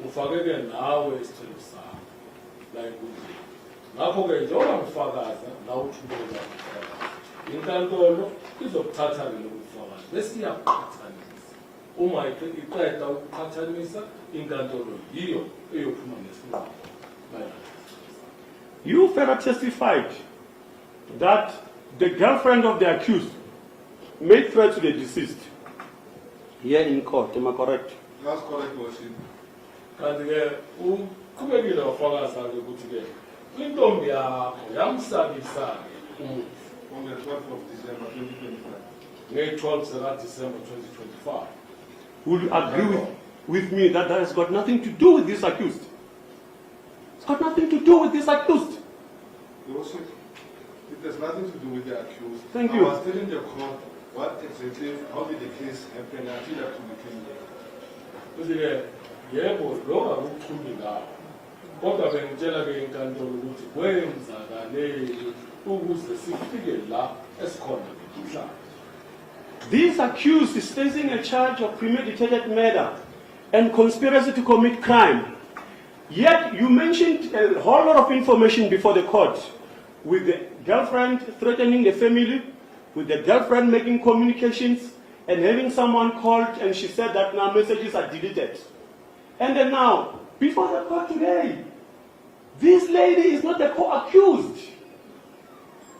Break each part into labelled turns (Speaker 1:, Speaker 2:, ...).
Speaker 1: ufake-ke nawe isicelo sakho la enkundleni. Ngakho-ke njengoba ngifakaza nawe uthumela ubufakazi, inkantolo izokuthatha-ke lobu bufakazi bese iyabuqhathanisa. Uma iqeda ukuqhathanisa, inkantolo yiyo eyophuma nesinqumo mayelana.
Speaker 2: You further testified that the girlfriend of the accused made threats to the deceased here in court. Am I correct?
Speaker 3: That's correct, Worship.
Speaker 1: Kanti-ke uqhubekile wafakaza-ke ukuthi-ke intombi yakho yamsabisa-ke umufi
Speaker 3: On the 12th of December 2025.
Speaker 1: nge-12 zika-December 2025.
Speaker 2: Would you agree with me that that has got nothing to do with this accused? It's got nothing to do with this accused.
Speaker 3: Worship, it has nothing to do with the accused.
Speaker 2: Thank you.
Speaker 3: I was telling the court what exactly, how did the case happen until up to the came there.
Speaker 1: Kuthi-ke yebo lokho akuchumi ngawo, kodwa bengitshela-ke inkantolo ukuthi kwenzakaleni ukuze sifike la esikhona namhlanje.
Speaker 2: This accused is facing a charge of premeditated murder and conspiracy to commit crime. Yet you mentioned a whole lot of information before the court, with the girlfriend threatening the family, with the girlfriend making communications and having someone called and she said that now messages are deleted. And then now, before the court today, this lady is not the co-accused.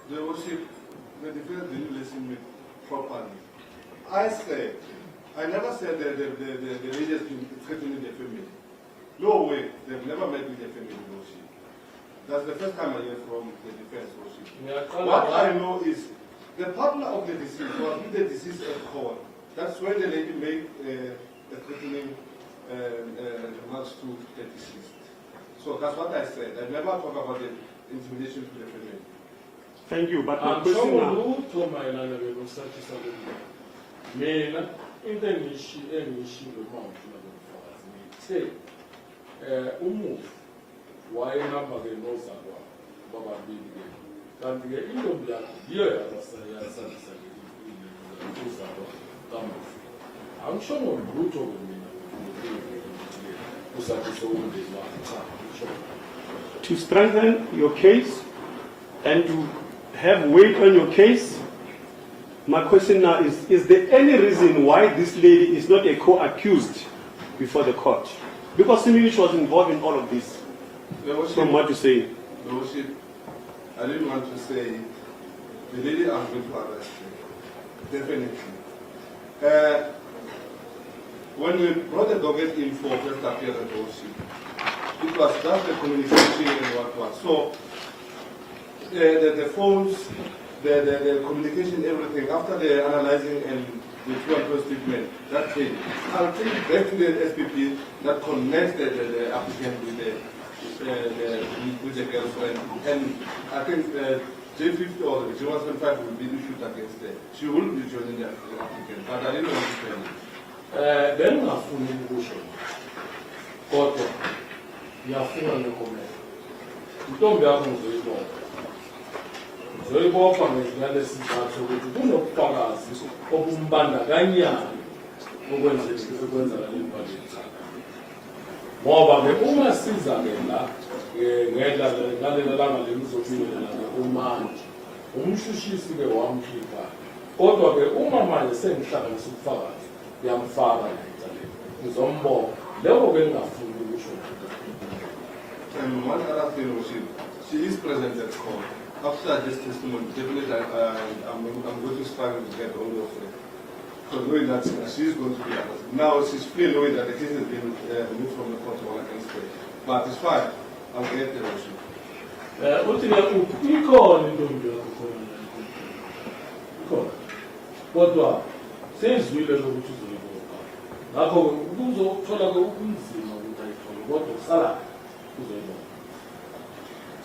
Speaker 3: The Worship, the defense didn't listen to me properly. I never said that the lady has been threatening the family. No way, they've never met with the family, Worship. That's the first time I hear from the defense, Worship. What I know is the partner of the deceased was with the deceased at court. That's when the lady made a threatening remarks to the deceased. So that's what I said. I never talk about the intimidation to the family.
Speaker 2: Thank you, but my question now.
Speaker 1: Mina into engiyishilo mawufuna lokufakazi ngithe umufi wayenamba-ke nozalwa bababili-ke, kanti-ke intombi yakho yiyo yasabisa uzalwa kamufi. Angishongo lutho-ke mina usabise umndeni wakhe, cha angishongo.
Speaker 2: To strengthen your case and to have weight on your case, my question now is there any reason why this lady is not a co-accused before the court? Because seemingly she was involved in all of this, from what you say.
Speaker 3: Worship, I didn't want to say it. The lady I'm going to arrest her. Definitely. When we brought the docket in for first appearance, Worship, it was just the communication and what. So, the phones, the communication, everything, after the analyzing and the two statement, that came. I'll take it back to the SPP that connects the applicant with the girlfriend. And I think J50 or J175 will be issued against her. She will be joining the applicant, but I didn't want to tell you.
Speaker 1: Then ngafuna ukusho kodwa ngiyafuna nokomela intombi yakho ngizoyibopha ngezinye sizathu ukuthi kunobufakazi obumbandakanyayo okwenzakala empakeni ngoba-ke uma siza-ke la ngalela langa lemizophimelela umanje umshushisi-ke wamkhipha, kodwa-ke uma manje sengihlanganisa ubufakazi ngiyamfaka ecaleni ngizombopha. Lokho-ke ngingafuni ukusho.
Speaker 3: And one other thing, she is present at court. After this testimony, definitely I'm going to struggle to get hold of her. Because knowing that she is going to be arrested. Now she's free knowing that the case has been removed from the court against her. But it's fine. I'll get the issue.
Speaker 1: Ikhona intombi yakho khona ikhona, kodwa sezwile lokuthi uzoyibopha. Ngakho kuzothola-ke ubunzima ukuthi ayithole, kodwa kusala uzoyibopha.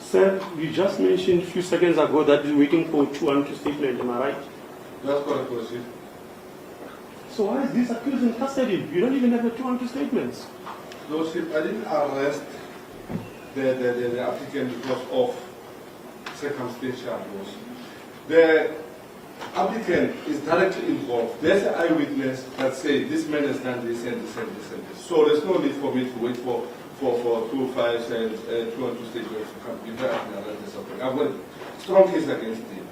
Speaker 2: Sir, you just mentioned a few seconds ago that you're waiting for 212 statement, am I right?
Speaker 3: That's correct, Worship.
Speaker 2: So why is this accused in custody? You don't even have the 212 statements.
Speaker 3: Worship, I didn't arrest the applicant because of circumstantial. The applicant is directly involved. There's an eyewitness that says this man has done this and this and this and this. So there's no need for me to wait for 2 files and 2 and 2 statements to come before I can arrest the suspect. I've got a strong case against him.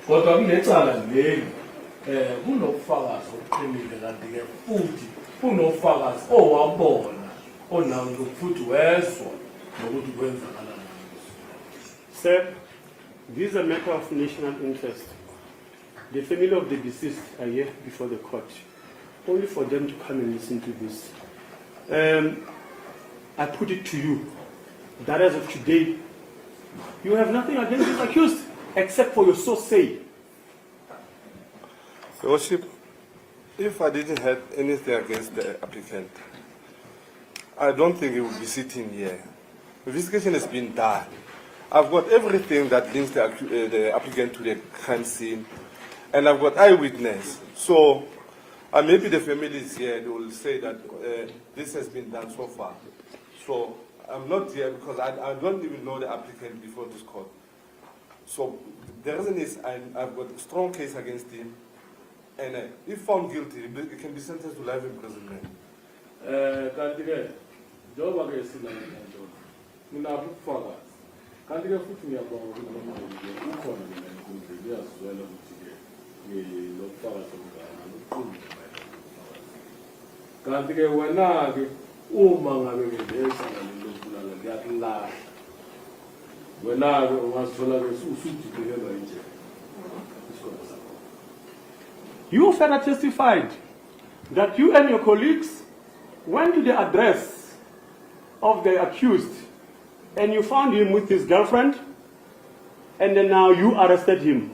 Speaker 1: Kodwa kulecala leli kunobufakazi obuqinile kanti-ke futhi kunobufakazi owabona onalo futhi wezwa nokuthi kwenzakalani.
Speaker 2: Sir, this is a matter of national interest. The family of the deceased are here before the court, only for them to come and listen to this. I put it to you that as of today, you have nothing against this accused except for your so say.
Speaker 3: Your Worship, if I didn't have anything against the applicant, I don't think he would be sitting here. The investigation has been done. I've got everything that links the applicant to the crime scene, and I've got eyewitness. So maybe the family is here, they will say that this has been done so far. So I'm not here because I don't even know the applicant before this court. So the reason is I've got a strong case against him, and if found guilty, he can be sentenced to life imprisonment.
Speaker 1: Kanti-ke njengoba ke silana nginakho ubufakazi. Kanti-ke futhi ngiyabonga ukuthi noma ukhona mina enkundleni uyazizwela ukuthi-ke nginobufakazi obungaka kanti-ke wena-ke uma ngabe-ke ngehlangane lokubulala liyakulahla. Wena-ke ungazithola-ke usudiphelelwa injela.
Speaker 2: You further testified that you and your colleagues went to the address of the accused and you found him with his girlfriend, and then now you arrested him.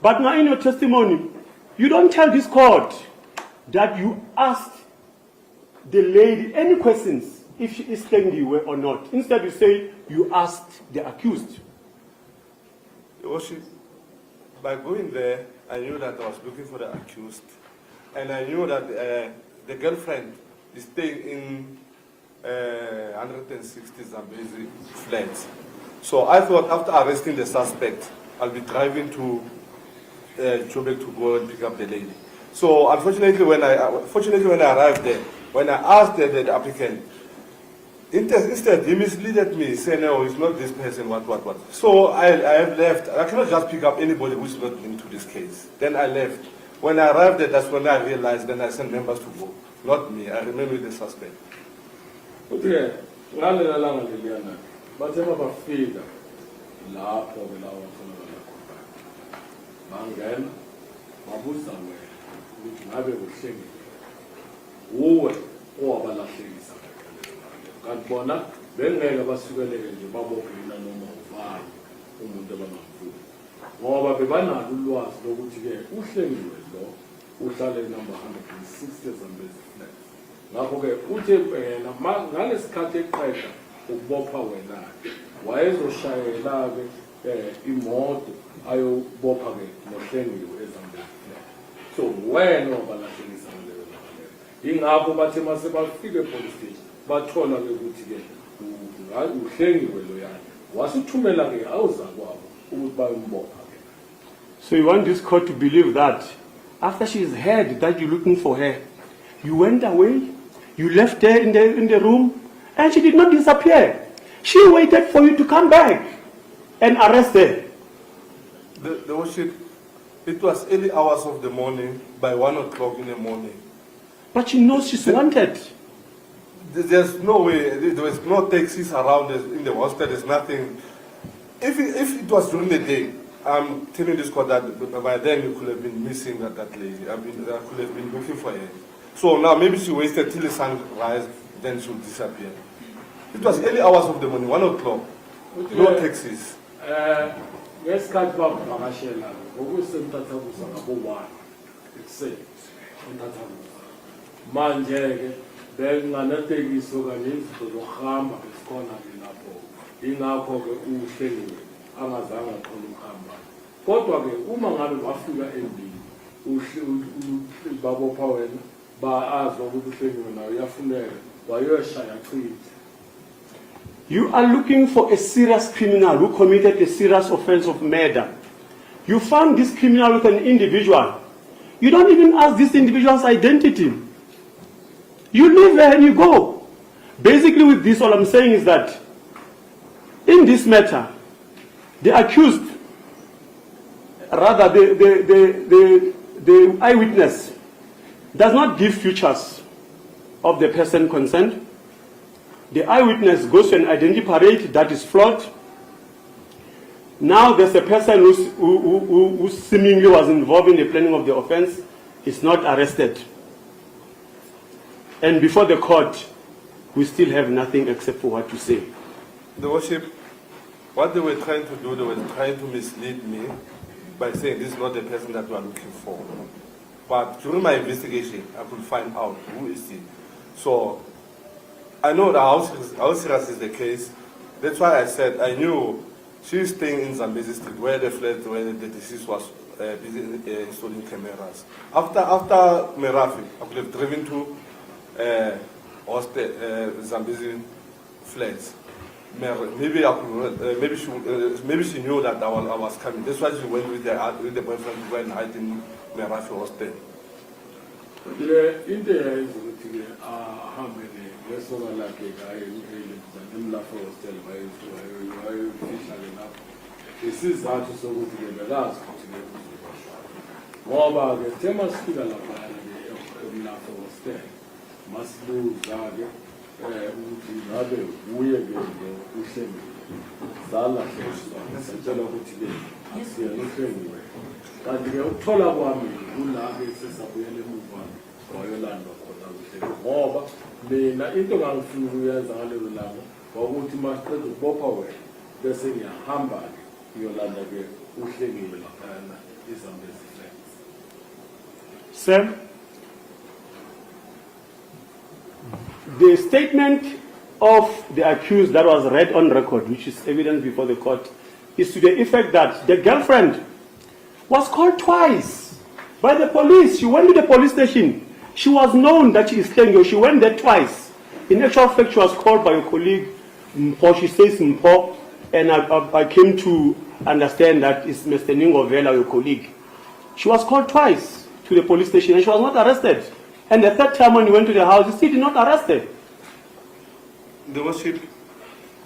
Speaker 2: But now in your testimony, you don't tell this court that you asked the lady any questions if she is staying the way or not. Instead you say you asked the accused.
Speaker 3: Your Worship, by going there, I knew that I was looking for the accused, and I knew that the girlfriend is staying in 160 Zambezi flats. So I thought after arresting the suspect, I'll be driving to Joburg to go and pick up the lady. So unfortunately, when I arrived there, when I asked the applicant, instead he misled me, saying, no, it's not this person, what. So I have left. I cannot just pick up anybody who's not into this case. Then I left. When I arrived there, that's when I realized, then I sent members to go. Not me, I remained with the suspect.
Speaker 1: Okay, ngalela langa leliyana bathe mabafika lapho ke lawo khona bangena babuza wena ukuthi ngabe uhlengile uwe owabalahlekisa kanti bona bengeke basukeleke nje babophelana noma uvalo umuntu abangamfuni ngoba bebanalo ulwazi lokuthi ke uhlengiwe lo uhlale number 160 Zambezi flat. Ngakho-ke uthe yena ngalesikhathi eqeda ukubopha wena wayezoshayela-ke imoto ayobopha-ke nohlengiwe eZambezi flat. So wena wabalahlekisa ngaleyo ndlela. Yingakho bathe mase bafike epolice station bathola-ke ukuthi-ke uhlengiwe loyana wasithumela-ke awuzakwabo ukuthi bayombopha-ke.
Speaker 2: So you want this court to believe that after she's heard that you're looking for her, you went away, you left her in the room, and she did not disappear. She waited for you to come back and arrest her.
Speaker 3: The Worship, it was early hours of the morning, by 1 o'clock in the morning.
Speaker 2: But she knows she's wanted.
Speaker 3: There's no way, there was no taxis around in the hostel, there's nothing. If it was during the day, I'm telling this court that by then you could have been missing that lady. I could have been looking for her. So now maybe she waited till the sun rise, then she would disappear. It was early hours of the morning, 1 o'clock. No taxis.
Speaker 1: Ngeskhathi bavakashela ngokusemtathakusa ngabo-1 ekuseni entathakusa manje-ke benganetekiso kanye izinto zokuhamba esikhona-ke lapho. Yingakho-ke uhlengiwe angazange akhona ukuhamba Kodwa ke uma ngabe bafika endlini babopha wena baazwa ukuthi uhlengiwe nayo uyafuneka wayoshaya chithi.
Speaker 2: You are looking for a serious criminal who committed a serious offense of murder. You found this criminal with an individual. You don't even ask this individual's identity. You leave there and you go. Basically with this, all I'm saying is that in this matter, the accused, rather the eyewitness, does not give features of the person concerned. The eyewitness goes to an identity parade that is flawed. Now there's a person who seemingly was involved in the planning of the offense, is not arrested. And before the court, we still have nothing except for what to say.
Speaker 3: The worship, what they were trying to do, they were trying to mislead me by saying this is not the person that we are looking for. But during my investigation, I could find out who is he. So I know that how serious is the case. That's why I said I knew she's staying in Zambezi Street, where the flat, where the deceased was busy installing cameras. After Merafi, I could have driven to Zambezi flats. Maybe she knew that I was coming. That's why she went with the boyfriend to go and hide in Merafi hostel.
Speaker 1: Into ukuthi ahambe lesoka lakhe ngaye emlapho hostel bayofihla lapho isizathu sokuthi ke bekazi ukuthi kuzoshwa ngoba ke thema sifika lapha emlapho hostel masibuza ke ukuthi ngabe uye ke uhlengile zala sentshela ukuthi ke asiyena uhlengiwe kanti ke ukuthola kwami kulapho sesabuyela emuva wayolanda khona kuhle ngoba mina into engangifuna ukuyenza ngalelo langa ukuthi masiqeda ukubopha wena bese ngiyahamba ke ngiyolanda ke uhlengile laphana iZambezi flats.
Speaker 2: Sir, the statement of the accused that was read on record, which is evidence before the court, is to the effect that the girlfriend was called twice by the police. She went to the police station. She was known that she is Kanye. She went there twice. In actual fact, she was called by a colleague, Mpo. She says Mpo, and I came to understand that it's Mr. Ngokubulala, your colleague. She was called twice to the police station and she was not arrested. And the third time when he went to the house, he still did not arrest her.
Speaker 3: The worship,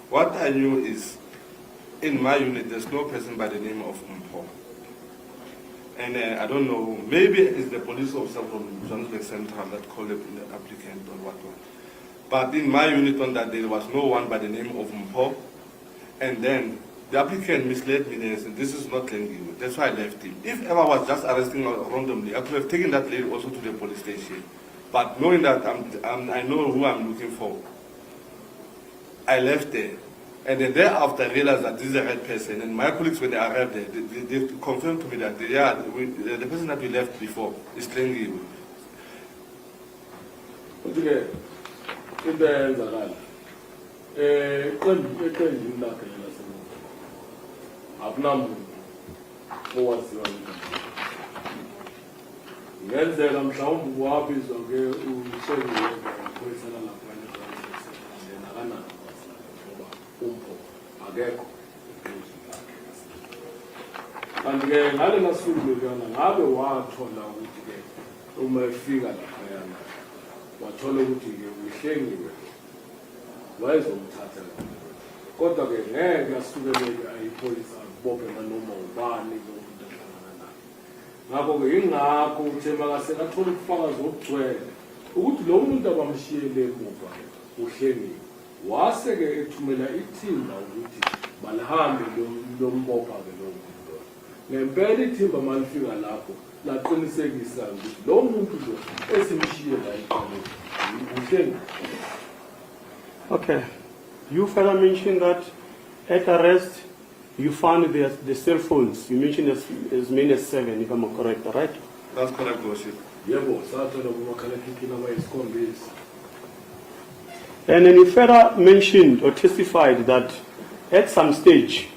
Speaker 3: what I knew is, in my unit, there's no person by the name of Mpo. And I don't know, maybe it's the police officer from Johannesburg Central that called the applicant or what. But in my unit on that day, there was no one by the name of Mpo. And then the applicant misled me and said, this is not Kanye. That's why I left him. If ever I was just arresting randomly, I could have taken that lady also to the police station. But knowing that I know who I'm looking for, I left there. And then thereafter I realized that this is the right person. And my colleagues, when they arrived there, they confirmed to me that the person that we left before is Kanye.
Speaker 1: Okay, in the end, akunamuntu owaziwa ngenzeka mhlawumbe wabizwa ke uSolwa ngokukhosana lapha yena kana ngoba uMpho akekho kanti ke ngale masuku lokuyana ngabe wathola ukuthi ke uma efika lapha yana wathola ukuthi ke uhlengiwe wayezomthatha kodwa ke ngeke asukeleke ayipholisa bophe noma ubani lomuntu ahlangana naye ngakho ke ingakho uthe makasekathola ubufakazi obugcwele ukuthi lo muntu abamshiyele emuva uhlengiwe wase ke ethumela ithimba ukuthi balihambe lombopha ke lo muntu ngempela ithimba malifika lapho laqinisekisa ukuthi lo muntu lo esimshiye la ekhaya uhlengiwe.
Speaker 2: Okay. You further mentioned that at arrest you found the cell phones. You mentioned as many as 7, if I'm correct, right?
Speaker 3: That's correct, Worship.
Speaker 2: And then you further mentioned or testified that at some stage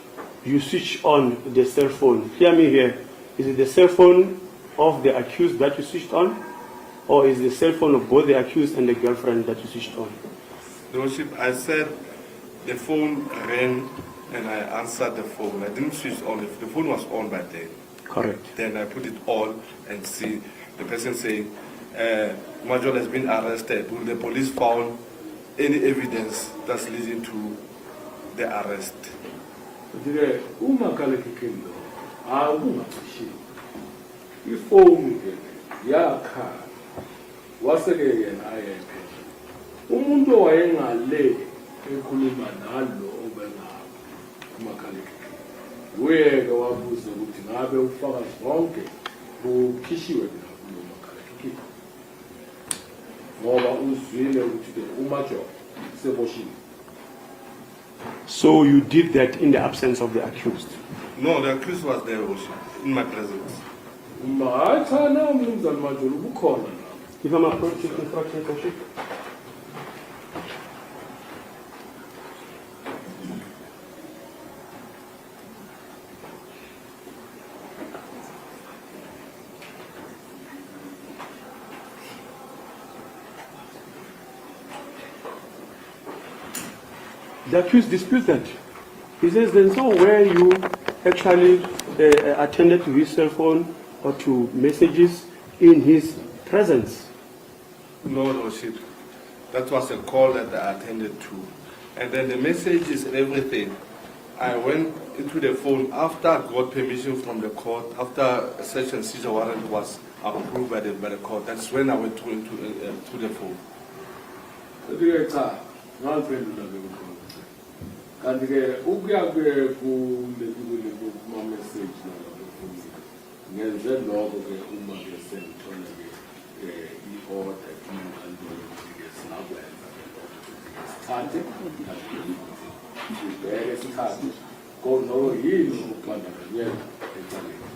Speaker 2: you switch on the cell phone. Hear me here. Is it the cell phone of the accused that you switched on? Or is it the cell phone of both the accused and the girlfriend that you switched on?
Speaker 3: Your Worship, I said the phone rang and I answered the phone. I didn't switch on. The phone was on by then.
Speaker 2: Correct.
Speaker 3: Then I put it on and see the person saying, uMajola has been arrested. Will the police found any evidence that's leading to the arrest?
Speaker 1: Dire umakhalekhukhwini lo akungacishiwe ifoni ke yakhala waseke yena ayephe umuntu owayengale ekhuluma nalo obengabo umakhalekhukhwini uyeke wabuza ukuthi ngabe ufakazi wonke bukhishiwe kulo makhalekhukhwini ngoba uzwile ukuthi uMajola seboshiwe.
Speaker 2: So you did that in the absence of the accused?
Speaker 3: No, the accused was there, Your Worship, in my presence.
Speaker 1: Cha na uMnumzane uMajola ubukhona la.
Speaker 2: If I'm approaching instruction, Worship. The accused disputes that. He says there's no way you actually attended to his cell phone or to messages in his presence.
Speaker 3: No, Your Worship. That was a call that I attended to. And then the messages and everything, I went into the phone after I got permission from the court, after a search and seizure warrant was approved by the court. That's when I went to the phone.
Speaker 1: Cha ngaphendula ke kanti ke ukuya ke kuleli kuma message nalabo ngenze lokho ke uma ke sengithola ke i-order inkantolo ke sinakwenza sithathe sibheke sithathe kono yini ukubandakanyeka ecaleni.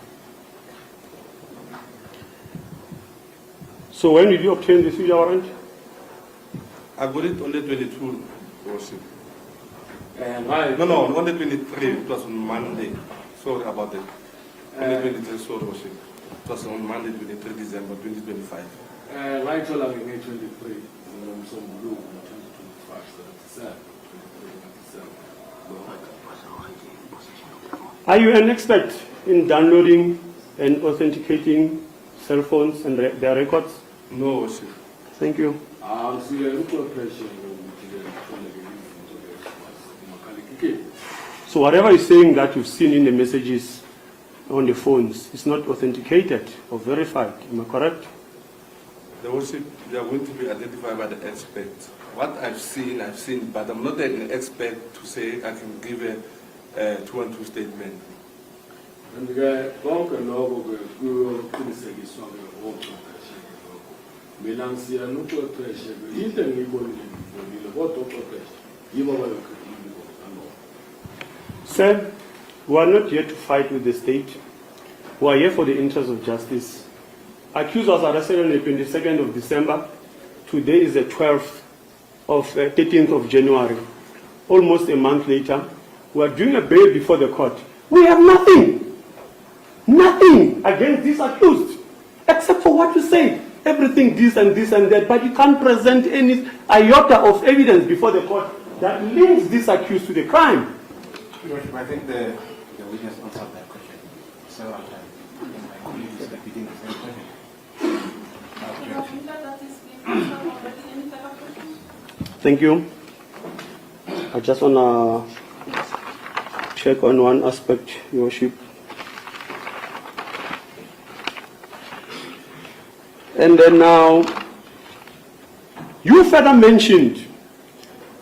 Speaker 2: So when did you obtain the seizure warrant?
Speaker 3: I got it on the 22, Worship.
Speaker 1: Right.
Speaker 3: No, on the 23, it was on Monday. Sorry about it. On the 23, sorry, Worship. It was on Monday, 23 December 2025.
Speaker 1: Right, all I'm in 23, and some blue, 2025, 77.
Speaker 2: Are you an expert in downloading and authenticating cell phones and their records?
Speaker 3: No, Worship.
Speaker 2: Thank you. So whatever is saying that you've seen in the messages on the phones is not authenticated or verified. Am I correct?
Speaker 3: The Worship, they are going to be identified by the expert. What I've seen, but I'm not an expert to say I can give a 2-2 statement.
Speaker 1: And the guy, Bonk and Logo, who couldn't say his song, Melansia, no pressure, you can live on what pressure. You are
Speaker 2: Sir, we are not here to fight with the state. We are here for the interest of justice. Accused was arrested on the 22nd of December. Today is the 13th of January. Almost a month later, we are doing a bail before the court. We have nothing against this accused, except for what you say. Everything this and that, but you can't present any iota of evidence before the court that links this accused to the crime.
Speaker 4: Your Worship, I think the witness answered that question several times. My colleague is repeating the same question.
Speaker 2: Thank you. I just want to check on one aspect, Your Worship. And then now, you further mentioned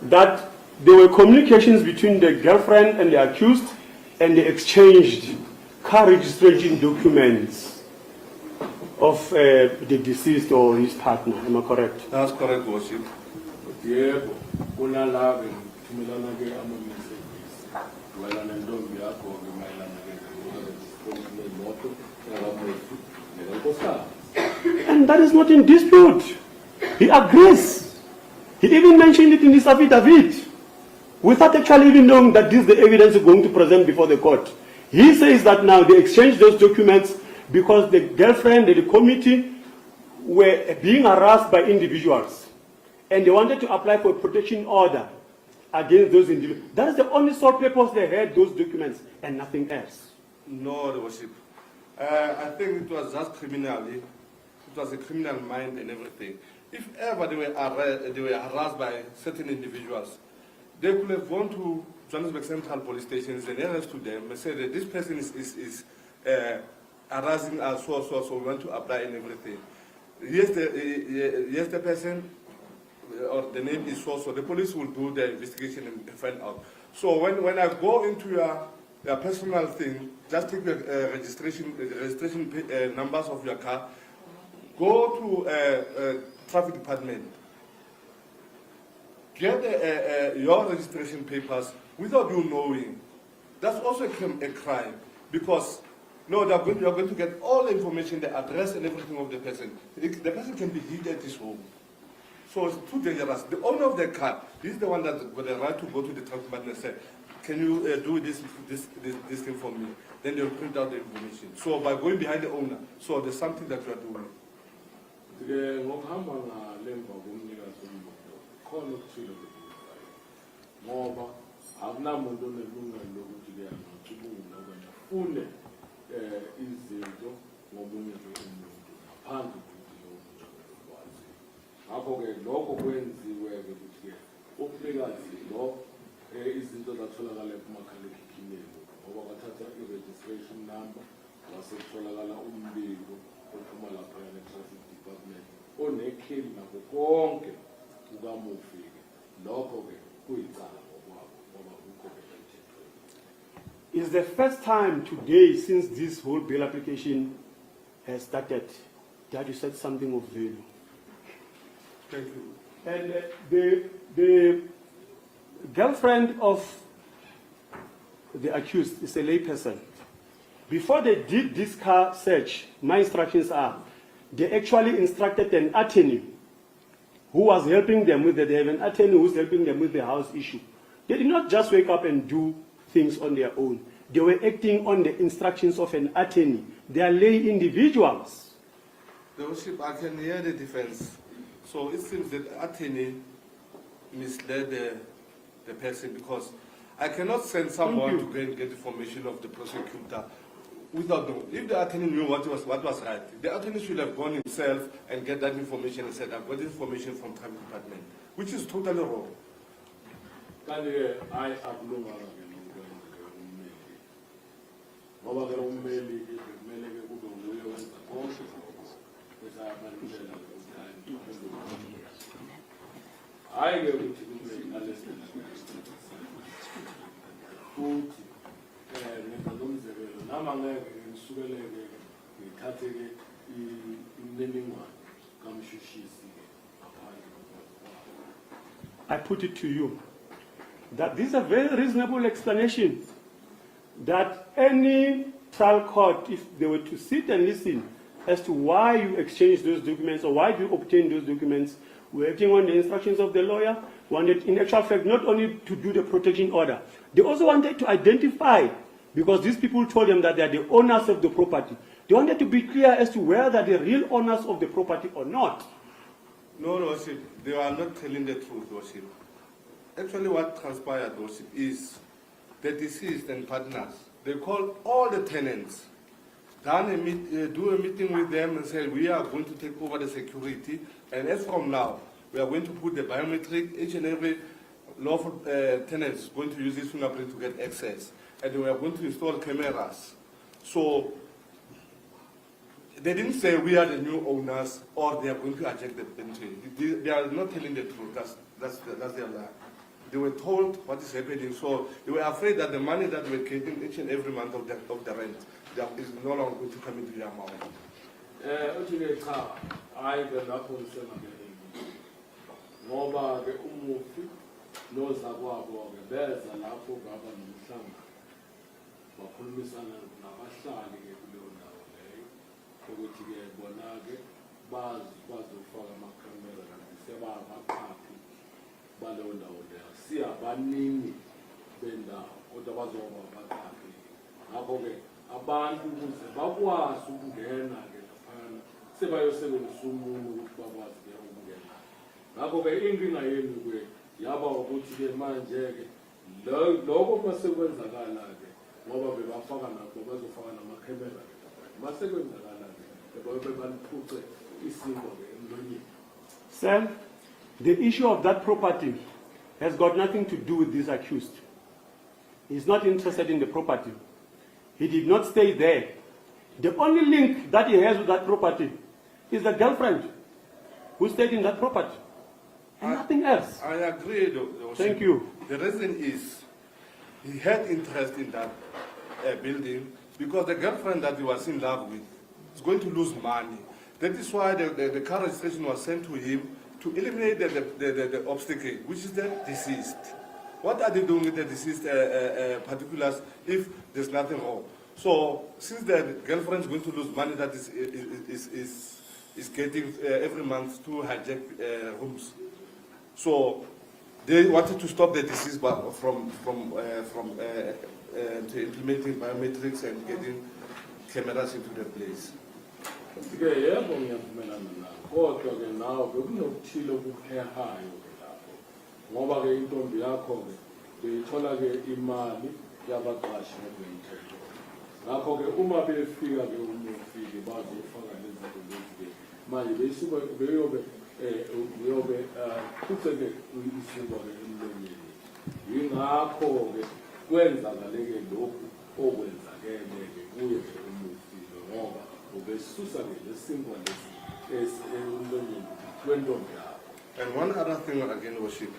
Speaker 2: that there were communications between the girlfriend and the accused, and they exchanged car registration documents of the deceased or his partner. Am I correct?
Speaker 3: That's correct, Worship.
Speaker 2: And that is not in dispute. He agrees. He even mentioned it in his affidavit. without actually even knowing that this is the evidence you're going to present before the court. He says that now they exchanged those documents because the girlfriend and the committee were being harassed by individuals, and they wanted to apply for a protection order against those individuals. That is the only sole purpose they had those documents and nothing else.
Speaker 3: No, Your Worship. I think it was just criminally. It was a criminal mind and everything. If ever they were harassed by certain individuals, they could have gone to Johannesburg Central Police Station, the nearest to them, and said that this person is harassing us, so we want to apply and everything. Yes, the person or the name is so. The police will do the investigation and find out. So when I go into your personal thing, just take the registration numbers of your car, go to traffic department, get your registration papers without you knowing. That's also a crime, because no, you're going to get all the information, the address and everything of the person. The person can be hid at his home. So it's too dangerous. The owner of the car, he's the one that got the right to go to the traffic department and say, can you do this thing for me? Then they'll print out the information. So by going behind the owner, so there's something that you are doing.
Speaker 1: izinto ngomunye nje umuntu ngaphandle kokuthi ukwazi. Ngakho-ke lokho kwenziwe-ke ukuthi-ke umnikazi lo izinto zatholakala kumakhalekhukhwini ngoba bathatha i-registration number, wase kutholakala umbiko ophuma laphaya ne-traffic department onekheli nakho konke kukamufi-ke. Lokho-ke kuyicala ngokwabo ngoba kukho-ke emthethweni.
Speaker 2: It's the first time today since this whole bail application has started that you said something of value.
Speaker 3: Thank you.
Speaker 2: And the girlfriend of the accused is a layperson. Before they did this car search, my instructions are, they actually instructed an attorney who was helping them with they have an attorney who's helping them with the house issue. They did not just wake up and do things on their own. They were acting on the instructions of an attorney. They are lay individuals.
Speaker 3: The worship, I can hear the defense. So it seems that the attorney misled the person, because I cannot send someone to get information of the prosecutor without knowing. If the attorney knew what was right, the attorney should have gone himself and get that information and said, I've got information from the traffic department, which is totally wrong.
Speaker 1: Kanye, I akulunganga ke ummeli ngoba ke ummeli kumele ke kube nguye wenza konke bese ayabalekela hayi ke ukuthi kumele alesela futhi ngenza nomzekelo nama ngeke ngisukeleke ngithathe ke imininingwane kamshushisi ngaphandle.
Speaker 2: I put it to you that this is a very reasonable explanation that any trial court, if they were to sit and listen as to why you exchanged those documents or why you obtained those documents, were acting on the instructions of the lawyer, wanted in actual fact not only to do the protection order, they also wanted to identify, because these people told them that they are the owners of the property. They wanted to be clear as to whether they are the real owners of the property or not.
Speaker 3: No, Worship, they are not telling the truth, Worship. Actually, what transpired, Worship, is the deceased and partners, they called all the tenants, do a meeting with them and say, we are going to take over the security, and as from now, we are going to put the biometric, each and every lawful tenant is going to use this fingerprint to get access, and we are going to install cameras. So they didn't say we are the new owners or they are going to eject the entry. They are not telling the truth. That's their lie. They were told what is happening, so they were afraid that the money that they were getting each and every month of the rent is no longer going to come into their amount.
Speaker 1: Uthi cha hayi ke lapho ngisemabeleni ngoba ke umufi nozakwabo ke beza lapho baba nomhlangano bakhulumisana nabahlali ke kuleyo ndawo leyo ukuthi ke bona ke bazofaka amakhamera kanti sebabaqaphi baleyo ndawo leyo siyabaningi bendawo kodwa bazoba baqaphi. Ngakho-ke abantu ukuze bakwazi ukungena-ke laphana sebayosebenzisa umuntu ukuthi bakwazi-ke ukungena. Ngakho-ke inkinga yenu-ke yaba ukuthi-ke manje-ke lokho masekwenzakala-ke ngoba bebafaka nakho bazofaka namakhamera-ke masekwenzakala-ke baliphuce isimo-ke emlonyeni.
Speaker 2: Sir, the issue of that property has got nothing to do with this accused. He's not interested in the property. He did not stay there. The only link that he has with that property is the girlfriend who stayed in that property. And nothing else.
Speaker 3: I agree.
Speaker 2: Thank you.
Speaker 3: The reason is he had interest in that building because the girlfriend that he was in love with is going to lose money. That is why the car registration was sent to him to eliminate the obstacle, which is the deceased. What are they doing with the deceased particulars if there's nothing wrong? So since the girlfriend is going to lose money that is getting every month to hijack rooms, so they wanted to stop the deceased from implementing biometrics and getting cameras into the place.
Speaker 1: Yebo ngiyavumelana nawe kodwa ke nawe bekunokuthile okuhehayo ke lapho ngoba ke intombi yakho ke beyithola ke imali yabaqashi ngokwemthetho. Ngakho ke uma befika ke umufiki bazofaka lezi zinto lezi manje beyisuka beyobe kuthe ke isiko ke emlonyeni. Yingakho ke kwenzakale ke lokhu okwenzakele ke kuye ke umufiki ngoba
Speaker 3: and one other thing again, worship,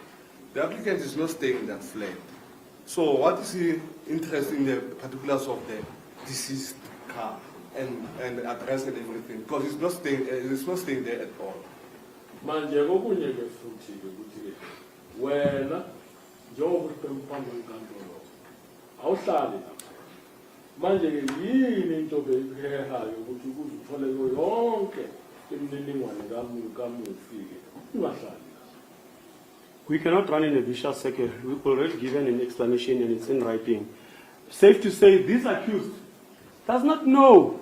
Speaker 3: the applicant is not staying in that flat. So what is he interested in the particulars of the deceased car and address and everything? Because he's not staying there at all.
Speaker 1: Manje kokunye ke futhi ke ukuthi wena njengoba uqempamba enkantolo awuhlali lapha. Manje ke yini into beyihehayo ukuthi ukuze uthole yonke imininingwane kamufike ungahlali.
Speaker 2: We cannot run in a vicious circle. We've already given an explanation and it's in writing. Safe to say this accused does not know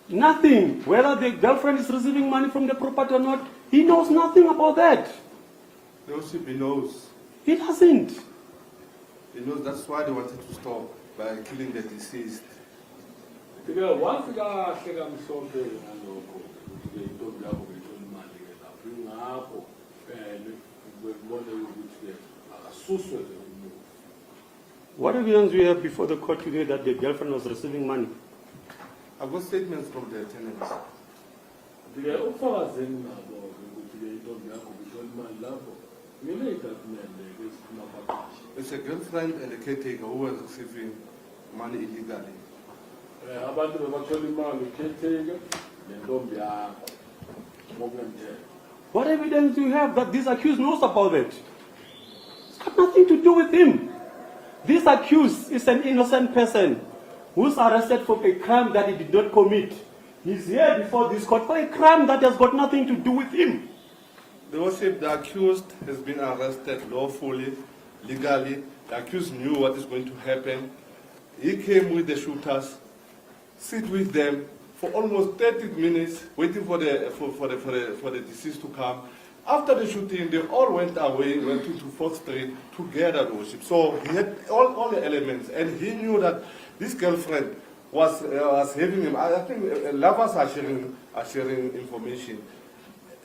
Speaker 2: nothing whether the girlfriend is receiving money from the property or not. He knows nothing about that.
Speaker 3: He knows.
Speaker 2: He doesn't.
Speaker 3: He knows. That's why they wanted to stop by killing the deceased.
Speaker 2: What evidence do you have before the court today that the girlfriend was receiving money?
Speaker 3: I've got statements from the tenants. It's a girlfriend and a caretaker who was receiving money illegally.
Speaker 2: What evidence do you have that this accused knows about it? It's got nothing to do with him. This accused is an innocent person who's arrested for a crime that he did not commit. He's here before this court for a crime that has got nothing to do with him.
Speaker 3: The accused has been arrested lawfully, legally. The accused knew what is going to happen. He came with the shooters, sit with them for almost 30 minutes, waiting for the deceased to come. After the shooting, they all went away, went into 4th Street together to worship. So he had all the elements, and he knew that this girlfriend was having him. I think lovers are sharing information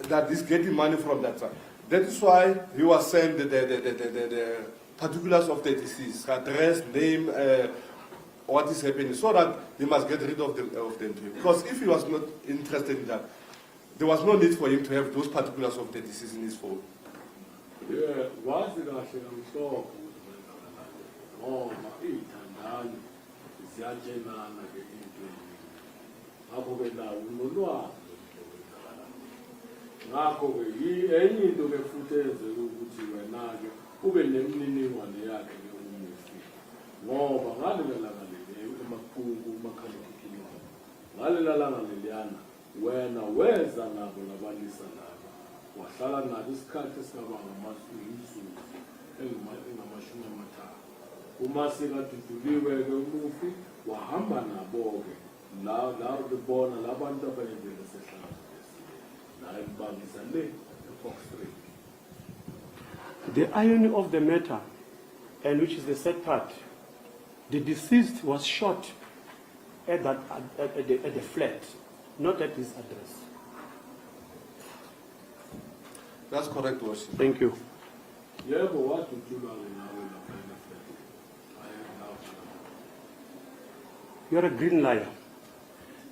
Speaker 3: that he's getting money from that side. That is why he was sent the particulars of the deceased, address, name, what is happening, so that they must get rid of them too. Because if he was not interested in that, there was no need for him to have those particulars of the deceased in his phone.
Speaker 1: Yeah, ngakho-ke enye into ke futhi eyenzeka ukuthi wena-ke ube nemininingwane yakhe-ke umufi ngoba ngalela langa leli umakhalekhukhwini wakho ngalela langa leliyana wena weza nabo nabalisa nabo wahlala nalo isikhathi esingaba ngamazuzu engamashumi amathathu. Uma sekaduduliwe-ke umufi wahamba nabo-ke la bebona labantu abayenzele sehlangabezile la ebangisa le eFox Street.
Speaker 2: The irony of the matter, and which is the sad part, the deceased was shot at the flat, not at his address.
Speaker 3: That's correct, Worship.
Speaker 2: Thank you.
Speaker 1: Yebo wadutshulwa nawe lapha eFox.
Speaker 2: You're a green liar.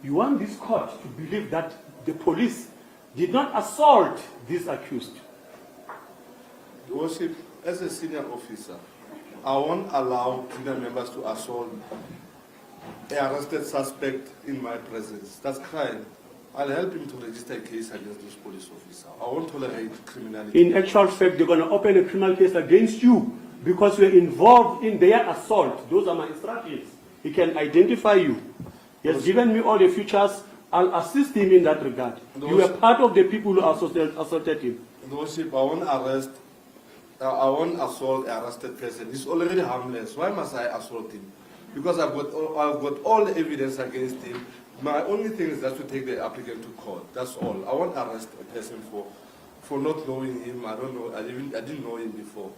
Speaker 2: You want this court to believe that the police did not assault this accused.
Speaker 3: Worship, as a senior officer, I won't allow senior members to assault an arrested suspect in my presence. That's crime. I'll help him to register a case against this police officer. I won't tolerate criminality.
Speaker 2: In actual fact, they're going to open a criminal case against you because you're involved in their assault. Those are my instructions. He can identify you. He has given me all the features. I'll assist him in that regard. You were part of the people who assaulted him.
Speaker 3: Worship, I won't assault an arrested person. He's already harmless. Why must I assault him? Because I've got all the evidence against him. My only thing is just to take the applicant to court. That's all. I won't arrest a person for not knowing him. I don't know. I didn't know him before.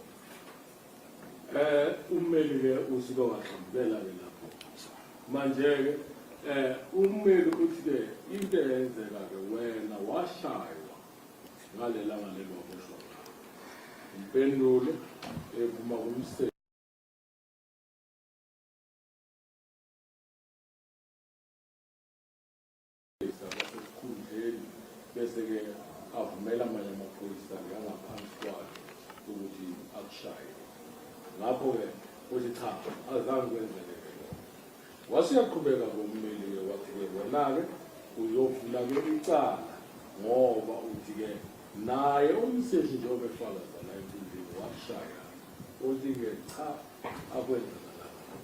Speaker 1: Ummeli usike waxambela lapho. Manje ummeli uthi into eyenzeka ke wena washaywa ngalela ngalelo oSolwa. Impendulo ephuma kumsebenzi bese-ke avumela amanye amaphoyisa ngangaphansi kwakhe ukuthi akushaye. Ngakho-ke uthi cha, azange kwenzeke lokho. Wasiyaqhubeka ngommeli-ke wathi-ke wena-ke uyovula-ke icala ngoba uthi-ke naye umseshi njengoba efakaza la enkundleni wakushaya. Uthi-ke cha, akwenzakalanga.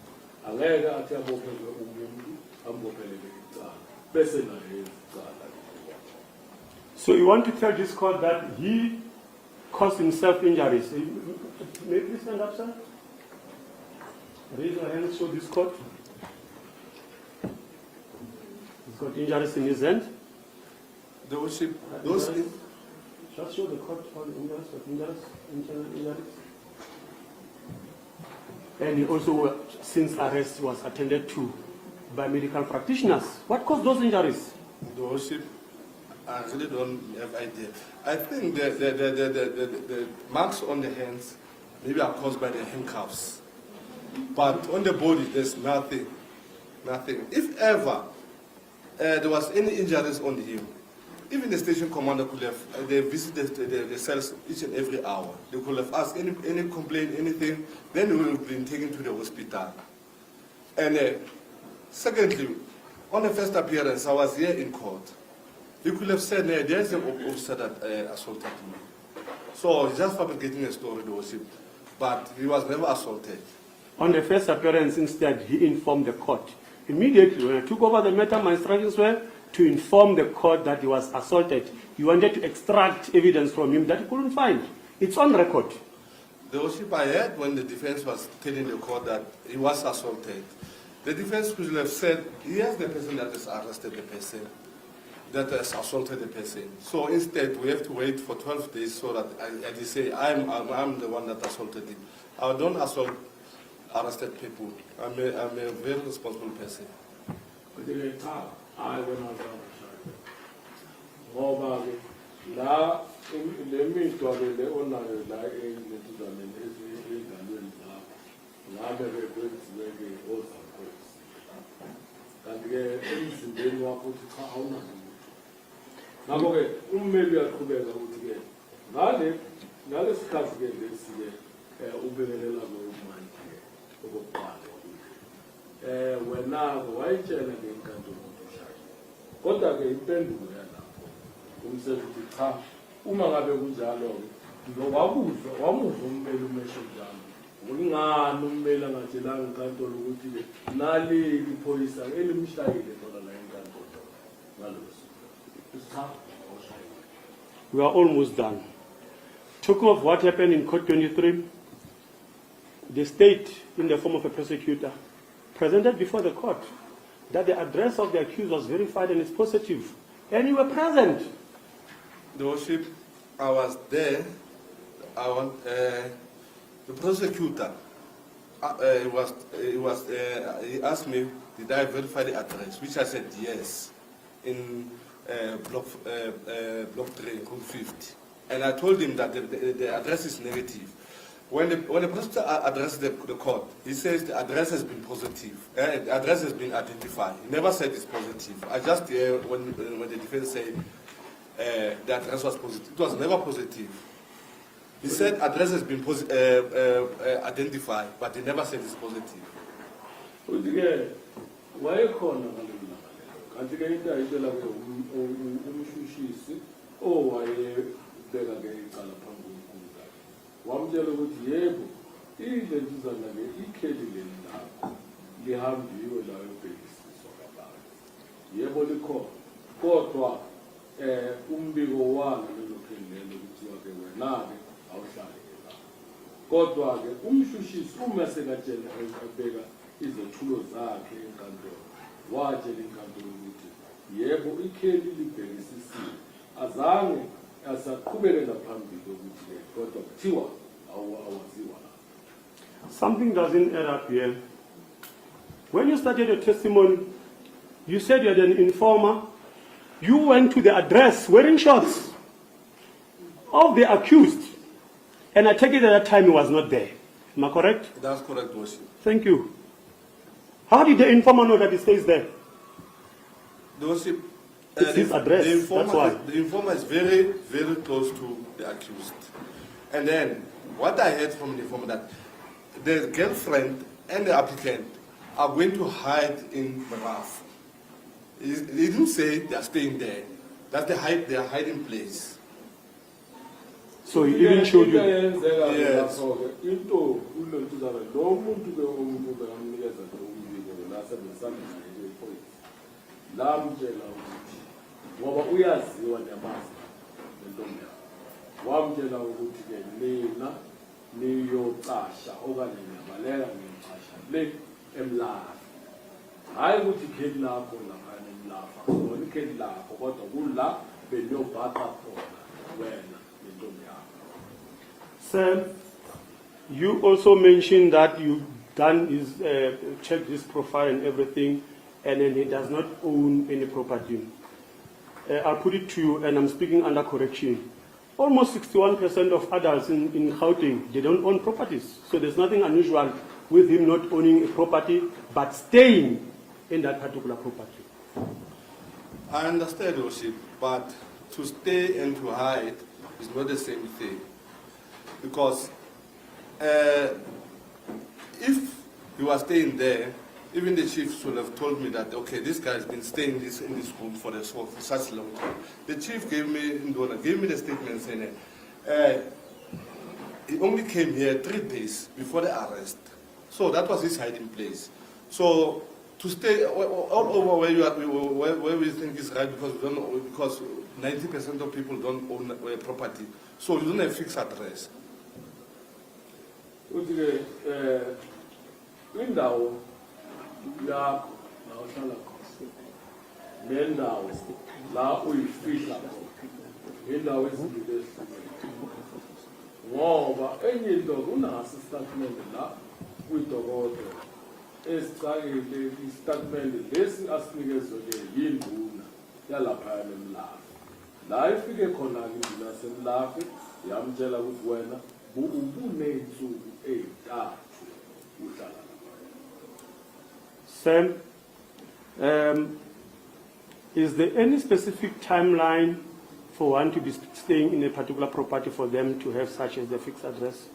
Speaker 1: Angeke athi abophele umuntu ambophelele icala bese naye icala.
Speaker 2: So you want to tell this court that he caused himself injuries. May you please stand up, sir? Raise your hands, show this court. He's got injuries in his hand.
Speaker 3: The Worship, those things.
Speaker 2: Just show the court all the injuries, internal injuries. And he also, since arrest, was attended to by medical practitioners. What caused those injuries?
Speaker 3: The Worship, I really don't have idea. I think the marks on the hands maybe are caused by the handcuffs. But on the body, there's nothing. Nothing. If ever there was any injuries on him, even the station commander could have, they visited the cells each and every hour. They could have asked any complaint, anything, then we would have been taken to the hospital. And secondly, on the first appearance, I was here in court. He could have said, there's an officer that assaulted me. So he's just fabricating a story, the Worship. But he was never assaulted.
Speaker 2: On the first appearance, instead, he informed the court. Immediately, when I took over the matter, my instructions were to inform the court that he was assaulted. You wanted to extract evidence from him that he couldn't find. It's on record.
Speaker 3: The Worship, I heard when the defense was telling the court that he was assaulted. The defense could have said, here's the person that has arrested the person, that has assaulted the person. So instead, we have to wait for 12 days so that I say, I'm the one that assaulted him. I don't assault arrested people. I'm a very responsible person.
Speaker 1: I when I was ngoba la lemizwa le onayo la ezizalweni ezingalweni zakho ngabe bekwenziwe-ke ozakhozi kanti-ke emzimbeni wakho uthi cha awunazo lutho. Ngakho-ke ummeli uyaqhubeka ukuthi-ke ngalesi sikhathi-ke lesi-ke ubekelela komanje-ke okokuqala wena-ke wayitshela ngenkantolo kodwa-ke impendulo yalapho umsebenzi uthi cha uma ngabe kunjalo-ke wamuzwa ummeli umesho njalo ngingani ummeli angatshelanga inkantolo ukuthi-ke naleli iphoyisa elimshayile lona la enkantolo ngaloso cha awushayile.
Speaker 2: We are almost done. Talking of what happened in Court 23, the state, in the form of a prosecutor, presented before the court that the address of the accused was verified and is positive. And you were present.
Speaker 3: The worship, I was there. The prosecutor, he asked me, did I verify the address? Which I said yes, in block 3, room 50. And I told him that the address is negative. When the prosecutor addressed the court, he says the address has been positive. The address has been identified. He never said it's positive. I just hear when the defense said the address was positive. It was never positive. He said address has been identified, but he never said it's positive.
Speaker 1: Wamtshela ukuthi yebo izinto zanake ikheli lakho lihambiwe la ebhekisiswa kabanzi yebo likhona kodwa umbiko walo lelo kheli lelo kuthiwa ke wena ke awuhlali la kodwa ke umshushisi uma sekatshela ebeka izethulo zakhe enkantolo watshela inkantolo ukuthi yebo ikheli libhekisisiwe azange asaqhubekela phambili ukuthi kodwa kuthiwa awaziwa.
Speaker 2: Something doesn't add up here. When you started your testimony, you said you had an informer. You went to the address wearing shorts of the accused. And I take it at that time he was not there. Am I correct?
Speaker 3: That's correct, Worship.
Speaker 2: Thank you. How did the informer know that he stays there?
Speaker 3: The Worship,
Speaker 2: it's his address, that's why.
Speaker 3: The informer is very, very close to the accused. And then, what I heard from the informer that the girlfriend and the applicant are going to hide in Maraf. He didn't say they are staying there. That's their hiding place.
Speaker 2: So he even showed you.
Speaker 3: Yes.
Speaker 1: Wamtshela ukuthi ke mina niyoqasha okanye ngiyabalela ngiyaqasha le emlafa hayi ukuthi ikheli lakho lapha emlafa ngona ikheli lakho kodwa kula beniyobhaqa khona wena nentombi yakho.
Speaker 2: Sir, you also mentioned that you done his checked his profile and everything, and then he does not own any property. I'll put it to you, and I'm speaking under correction. Almost 61% of adults in Gauteng, they don't own properties. So there's nothing unusual with him not owning a property, but staying in that particular property.
Speaker 3: I understand, Worship, but to stay and to hide is not the same thing. Because if he was staying there, even the chief should have told me that, okay, this guy has been staying in this room for such a long time. The chief gave me the statement saying he only came here 3 days before the arrest. So that was his hiding place. So to stay all over where you are, where we think is right, because we don't know, because 90% of people don't own property. So you don't have fixed address.
Speaker 1: Yakho la uhlala khona nendawo la uyifihla khona indawo ezimbili ezihlukene ngoba enye into kunaso istatement la kwidokodo esicakile istatement lesi asinikezwe yinduna yalapha emlafi la ifike khona induna semlafi yamtshela ukuthi wena ubuneyinsuku ezintathu uhlala.
Speaker 2: Sam, is there any specific timeline for one to be staying in a particular property for them to have such as the fixed address?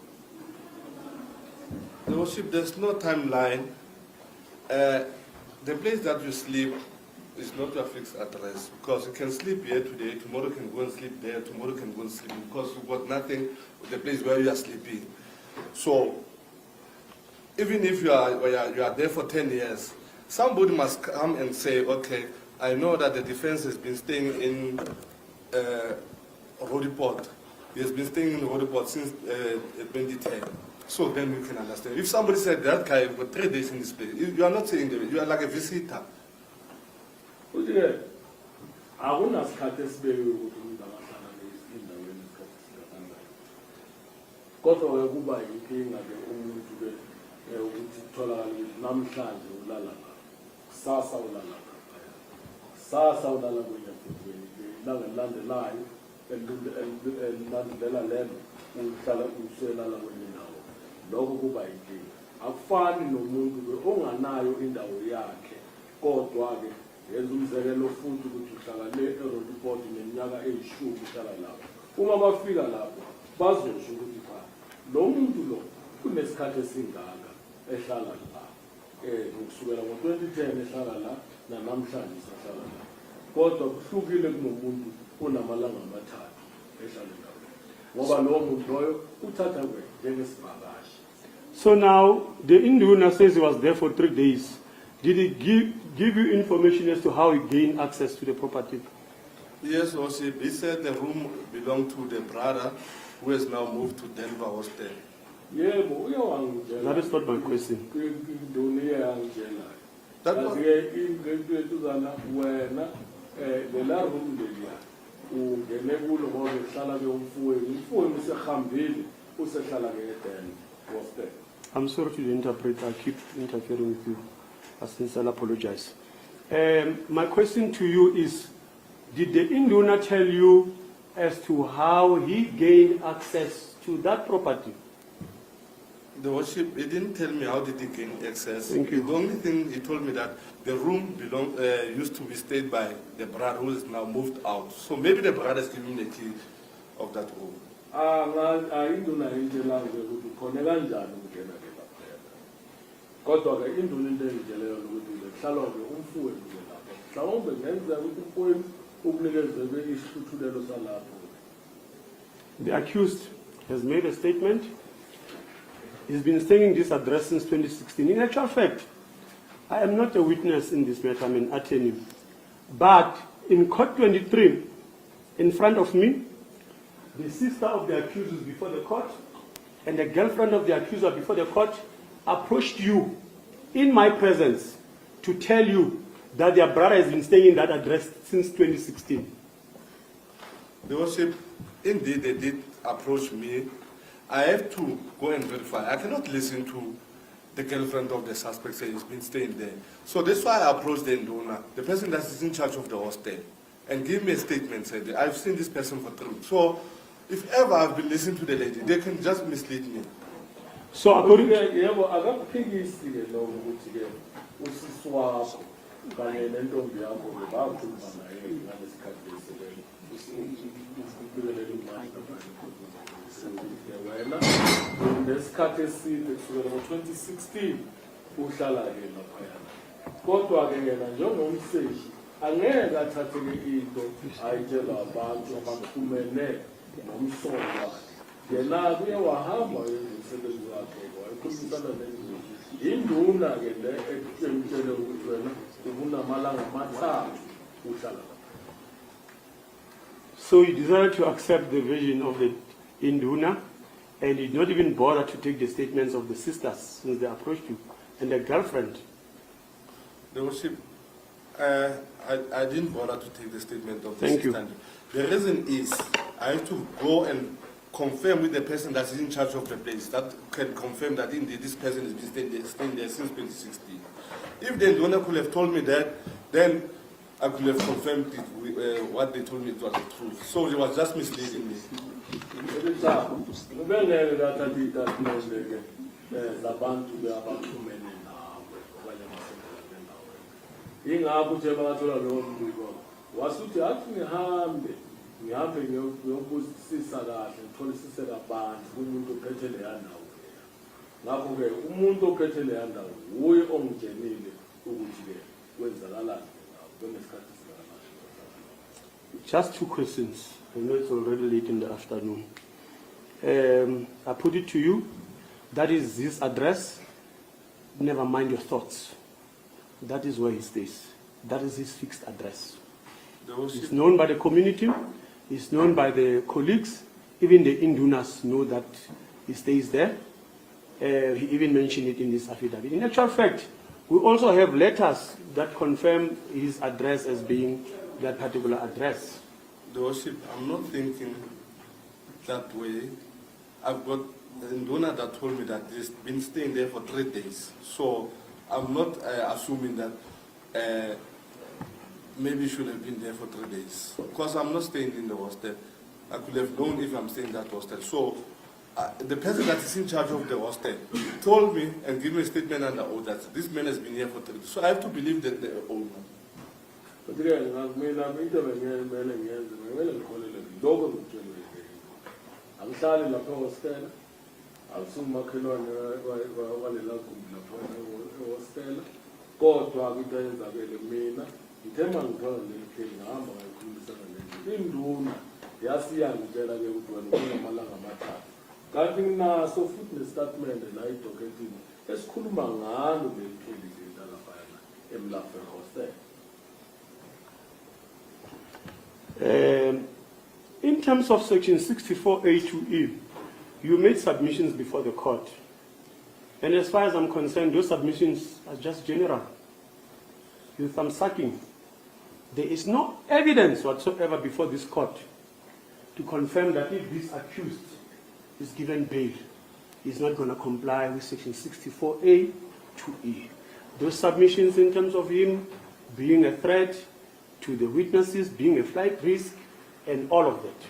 Speaker 3: The Worship, there's no timeline. The place that you sleep is not your fixed address, because you can sleep here today, tomorrow you can go and sleep there, tomorrow you can go and sleep, because you've got nothing with the place where you are sleeping. So even if you are there for 10 years, somebody must come and say, okay, I know that the defense has been staying in Rodiport. He has been staying in Rodiport since 2010. So then we can understand. If somebody said that guy for 3 days in this place, you are not saying that, you are like a visitor.
Speaker 1: Ukuthi-ke akunasikhathi esibekiwe ukuthi umuntu angahlala endaweni isikhathi singakangaki. Kodwa-ke kuba yinkinga-ke umuntu-ke ukuthi kutholakale ukuthi namhlanje ulala lapha, kusasa ulala lapha, kusasa ulala kwenye futhi ilanga elilandelayo elilandelela lelo uhlala uselala kwenye indawo. Lokho kuba yinkinga. Akufani nomuntu-ke onganayo indawo yakhe, kodwa-ke yenza umzekelo futhi ukuthi uhlala le eRodiport neminyaka eyishumi uhlala lapho. Uma bafika lapho bazosho ukuthi cha lo muntu lo kunesikhathi esingaka ehlala la. Ukusukela ngo-2010 ehlala la namhlanje usahlala la. Kodwa kuhlukile kunomuntu onamalanga amathathu ehlala endaweni. Ngoba lowo muntu loyo uthatha njengesivakashi.
Speaker 2: So now, the Induna says he was there for 3 days. Did he give you information as to how he gained access to the property?
Speaker 3: Yes, Worship. He said the room belonged to the brother who has now moved to Denver Hostel.
Speaker 1: Yebo, uyawangitshela.
Speaker 2: That is not my question.
Speaker 1: Induna iyangitshela.
Speaker 3: That was-
Speaker 1: Into etuzana wena lela room leya ungene kulo ngoba uhlala ke umfowenu. Umfowenu usehambile usehlala ke eDenver Hostel.
Speaker 2: I'm sorry to interpret. I keep interfering with you. I sincerely apologize. My question to you is, did the Induna tell you as to how he gained access to that property?
Speaker 3: The Worship, he didn't tell me how did he gain access.
Speaker 2: Thank you.
Speaker 3: The only thing he told me that the room used to be stayed by the brother who is now moved out. So maybe the brother is giving the key of that room.
Speaker 1: Induna ayitshela ukuthi khona kanjani ukungena ke lapha. Kodwa ke induna into engitsheleyo ukuthi kuhlalwa ke umfowenu ke lapha. Mhlawumbe ngenzeka ukuthi umfowenu ukunikeze ke isihluthulelo salapho.
Speaker 2: The accused has made a statement. He's been staying in this address since 2016. In actual fact, I am not a witness in this matter, I'm an attorney. But in court 23, in front of me, the sister of the accused is before the court, and the girlfriend of the accuser before the court approached you in my presence to tell you that their brother has been staying in that address since 2016.
Speaker 3: The Worship, indeed they did approach me. I have to go and verify. I cannot listen to the girlfriend of the suspect say he's been staying there. So that's why I approached the Induna, the person that is in charge of the hostel, and give me a statement, said, I've seen this person for 3 weeks. So if ever I've been listening to the lady, they can just mislead me.
Speaker 2: So according to...
Speaker 1: Yebo akakuphikisi ke lokho ukuthi ke usisi wakho kanye nentombi yakho bakhuluma naye ngalesikhathi lesebenza. Usibekelela imali wena nesikhathi eside kusukela ngo-2016 uhlala ke laphayana. Kodwa ke yena njengomseshi angeke athathe ke into ayitshela abantu abaxhumene nomsolo wakhe. Yena kuye wahamba umsebenzi wakhe wayekhulumisana nenduna. Induna ke le ekutshele ukuthi wena ubunamalanga amathathu uhlala.
Speaker 2: So he decided to accept the version of the Induna, and he did not even bother to take the statements of the sisters since they approached you, and the girlfriend.
Speaker 3: The Worship, I didn't bother to take the statement of the
Speaker 2: Thank you.
Speaker 3: sister. The reason is I have to go and confirm with the person that's in charge of the place that can confirm that indeed this person has been staying there since 2016. If the donor could have told me that, then I could have confirmed it, what they told me was the truth. So it was just misleading me.
Speaker 1: Wasuthi athi ngihambe ngiyobusisa kahle ngitholisise kabanzi kumuntu ophethe leya ndawo. Ngakho-ke umuntu ophethe leya ndawo uye ongitshenile ukuthi-ke kwenzakalani kunesikhathi singakanani.
Speaker 2: Just 2 questions. I know it's already late in the afternoon. I put it to you. That is his address. Never mind your thoughts. That is where he stays. That is his fixed address. It's known by the community. It's known by the colleagues. Even the Indunas know that he stays there. He even mentioned it in this affidavit. In actual fact, we also have letters that confirm his address as being that particular address.
Speaker 3: The worship, I'm not thinking that way. I've got an Induna that told me that he's been staying there for 3 days. So I'm not assuming that maybe he should have been there for 3 days. Because I'm not staying in the hostel. I could have known if I'm staying in that hostel. So the person that is in charge of the hostel told me and gave me a statement under oath that this man has been here for 3 days. So I have to believe that the owner.
Speaker 1: But again, I'm angihlali lapha ehostela awusumakhelwane walela gumbi lapha ehostela kodwa into eyenzakele mina ngithemba ngithola leli kheli ngihamba ngayikhulumisana nendlu induna yasiyangitshela ke ukuthi wena kunamalanga amathathu kanti nginaso futhi nestatement la idoketini esikhuluma ngalo leli kheli lelaphayana emlafe hostel.
Speaker 2: In terms of section 64A2E, you made submissions before the court. And as far as I'm concerned, those submissions are just general. You thumb sucking. There is no evidence whatsoever before this court to confirm that if this accused is given bail, he's not going to comply with section 64A2E. Those submissions in terms of him being a threat to the witnesses, being a flight risk, and all of that.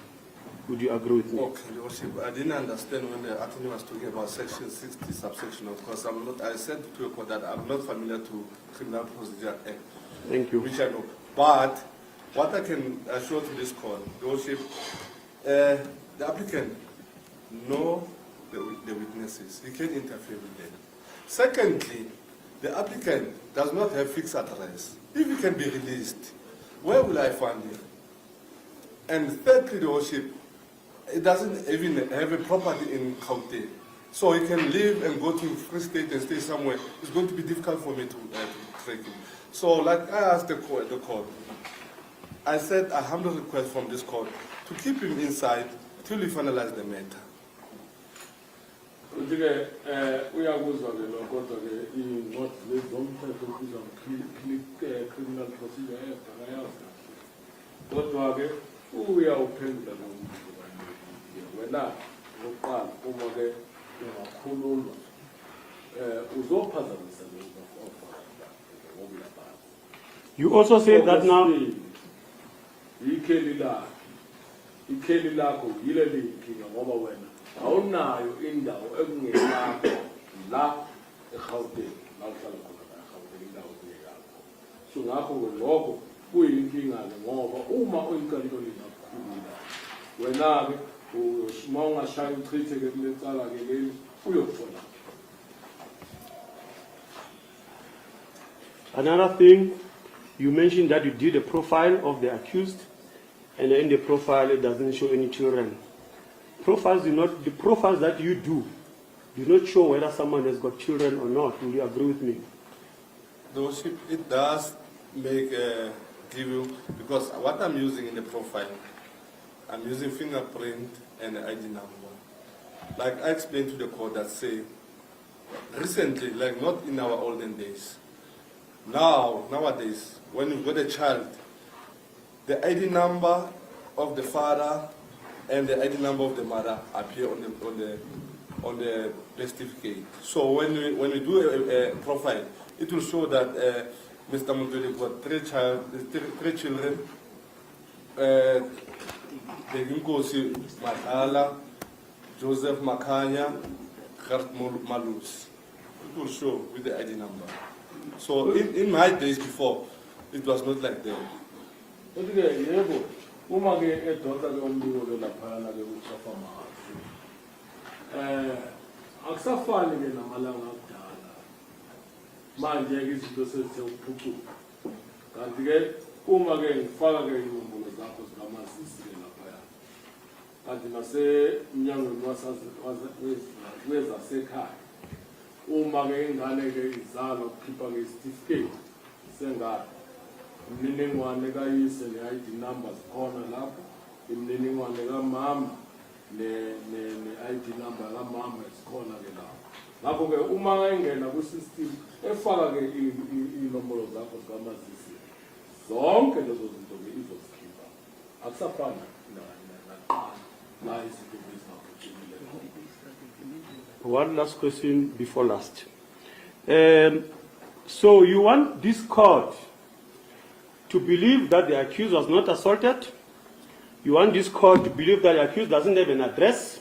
Speaker 2: Would you agree with me?
Speaker 3: Okay, Your Worship, I didn't understand when the attorney was talking about section 60 subsection. Of course, I'm not. I said to the court that I'm not familiar to Criminal Procedure Act.
Speaker 2: Thank you.
Speaker 3: Which I know. But what I can assure to this court, Your Worship, the applicant know the witnesses. He can interfere with them. Secondly, the applicant does not have fixed address. If he can be released, where will I find him? And thirdly, the worship, it doesn't even have a property in Gauteng. So he can leave and go to Free State and stay somewhere. It's going to be difficult for me to track him. So like I asked the court, I said a humble request from this court to keep him inside till we finalize the matter.
Speaker 1: Uyakuzwa ke lo kodwa ke incwadi lezi zomthetho kubizwa Criminal Procedure Act akayazi kodwa ke uyawuphendula lo mbuzo wena ngokuqala uma ke ungakhululwa uzophazamisa ngokulapha.
Speaker 2: You also said that now.
Speaker 1: Ikheli lakho yile linkinga ngoba wena awunayo indawo ekungelakho la eGauteng la uhlala khona la eGauteng indawo engekho. So ngakho lokho kuyinkinga ke ngoba uma uyinkantolo lingakhulula wena ke uma ungashaya uchithe ke kule cala ke leli uyothola.
Speaker 2: Another thing, you mentioned that you did a profile of the accused, and in the profile it doesn't show any children. Profiles the profiles that you do not show whether someone has got children or not. Will you agree with me?
Speaker 3: It does make give you, because what I'm using in the profile, I'm using fingerprint and ID number. Like I explained to the court that say, recently, like not in our olden days, nowadays, when you've got a child, the ID number of the father and the ID number of the mother appear on the birth certificate. So when we do a profile, it will show that Mr. Munduli got three children. The Ngeskhathi Makala, Joseph Makanya, Gert Malus. It will show with the ID number. So in my days before, it was not like that.
Speaker 1: Uma ke edoda ke umbiko ke laphana ke uchafa mahasi akusafani ke namalanga akudala manje ke izinto sezithe ukuphucuka kanti ke uma ke ngifaka ke inombolo zakho zikamasisi ke laphaya kanti nase mnyangweni wezasekhaya uma ke ingane ke izalwa ukukhipha ke certificate sengane imininingwane kayise ne-ID numbers khona lapho imininingwane kamama ne-ID number kamama esikhona ke lapho. Ngakho-ke uma engena kwi-system efaka-ke iy'nombolo zakho zikamazisi, zonke lezo zinto-ke izozikhipha. Akusafani nakuqala la izinto bezingaphuthumile.
Speaker 2: One last question before last. So you want this court to believe that the accused was not assaulted? You want this court to believe that the accused doesn't have an address?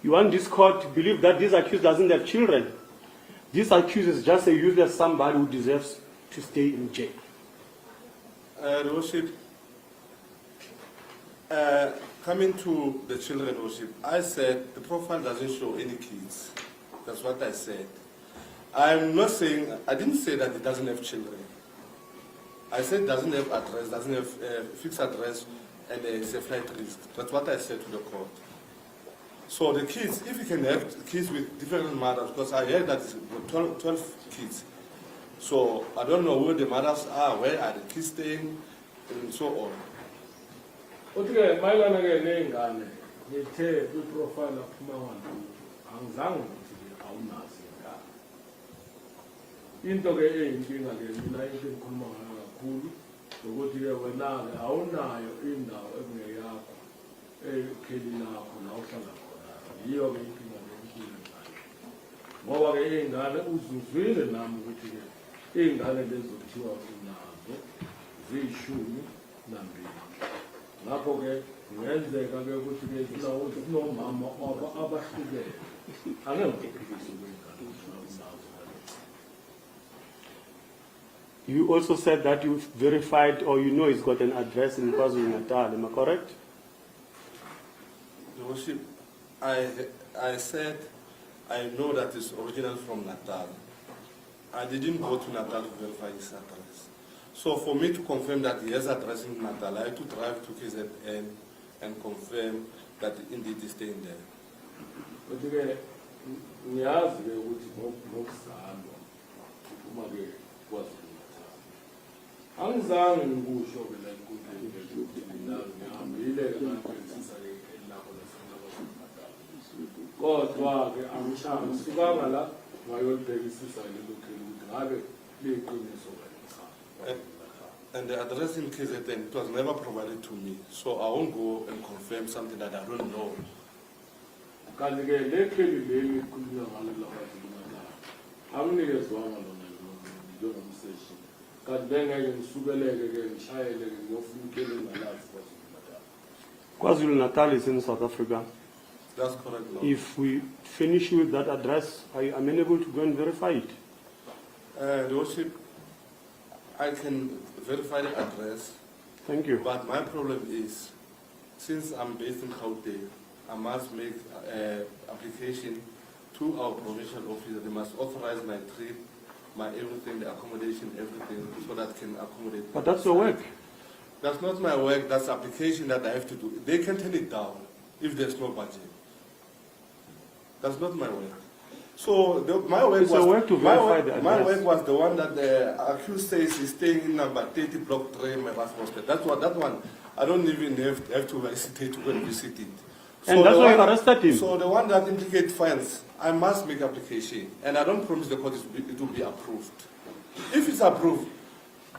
Speaker 2: You want this court to believe that this accused doesn't have children? This accused is just a useless somebody who deserves to stay in jail.
Speaker 3: Worship, coming to the children worship, I said the profile doesn't show any kids. That's what I said. I'm not saying, I didn't say that it doesn't have children. I said it doesn't have address, doesn't have fixed address, and it's a flight risk. That's what I said to the court. So the kids, if you can have kids with different mothers, because I heard that it's 12 kids. So I don't know where the mothers are, where are the kids staying, and so on.
Speaker 1: Okay, mayelana-ke ney'ngane ngithe kwi-profile aphuma ngantuthu angizange ukuthi-ke awunazo iy'ngane. Into-ke eyinkinga-ke mina into engikhuluma ngayo kakhulu ukuthi-ke wena-ke awunayo indawo ekungeyakho ekheli lakho la uhlala khona. Yiyo-ke inkinga enkulu ngayo. Ngoba-ke iy'ngane uzuzwile nami ukuthi-ke iy'ngane lezo kuthiwa unazo ziyi-12. Ngakho-ke kungenzeka-ke ukuthi-ke kunomama abahlukene. Angeke ngikuphikise kwengane ukuthi unazo.
Speaker 2: You also said that you verified or you know he's got an address in KwaZulu-Natal. Am I correct?
Speaker 3: The worship, I said I know that it's original from Natal. I didn't go to Natal to verify his address. So for me to confirm that he has address in Natal, I had to drive to KZN and confirm that indeed he's staying there.
Speaker 1: But ngiyazi-ke ukuthi ngokuzalwa uma-ke KwaZulu-Natal. Angizange ngikusho-ke la enkundleni ukuthi mina ngihambile-ke ngabhekisisa-ke ikheli lakho lasefuna KwaZulu-Natal. Kodwa-ke angisukanga la ngayolibhekisisa lelo kheli ukuthi ngabe liyiqiniso kanye cha.
Speaker 3: And the address in KZN, it was never provided to me. So I won't go and confirm something that I don't know.
Speaker 1: Kanti-ke le kheli leli ikhulunywa ngalo la KwaZulu-Natal anginikezwanga lona njengomseshi. Kanti bengeke ngisukeleke-ke ngishayele-ke ngiyofuna ikheli engalazi KwaZulu-Natal.
Speaker 2: KwaZulu-Natal is in South Africa.
Speaker 3: That's correct, Lord.
Speaker 2: If we finish with that address, are you amenable to go and verify it?
Speaker 3: The worship, I can verify the address.
Speaker 2: Thank you.
Speaker 3: But my problem is, since I'm based in Gauteng, I must make an application to our provincial officer. They must authorize my trip, my everything, the accommodation, everything, so that can accommodate.
Speaker 2: But that's your work.
Speaker 3: That's not my work. That's application that I have to do. They can turn it down if there's no budget. That's not my work. So my work
Speaker 2: It's
Speaker 3: was
Speaker 2: your work to verify the
Speaker 3: my
Speaker 2: address.
Speaker 3: work was the one that the accused says is staying in number 30 block 3 Merasmus. That's what that one. I don't even have to hesitate to go and visit it.
Speaker 2: And that's
Speaker 3: the
Speaker 2: why you
Speaker 3: one-
Speaker 2: arrested him.
Speaker 3: So the one that implicates fines, I must make application, and I don't promise the court it will be approved. If it's approved,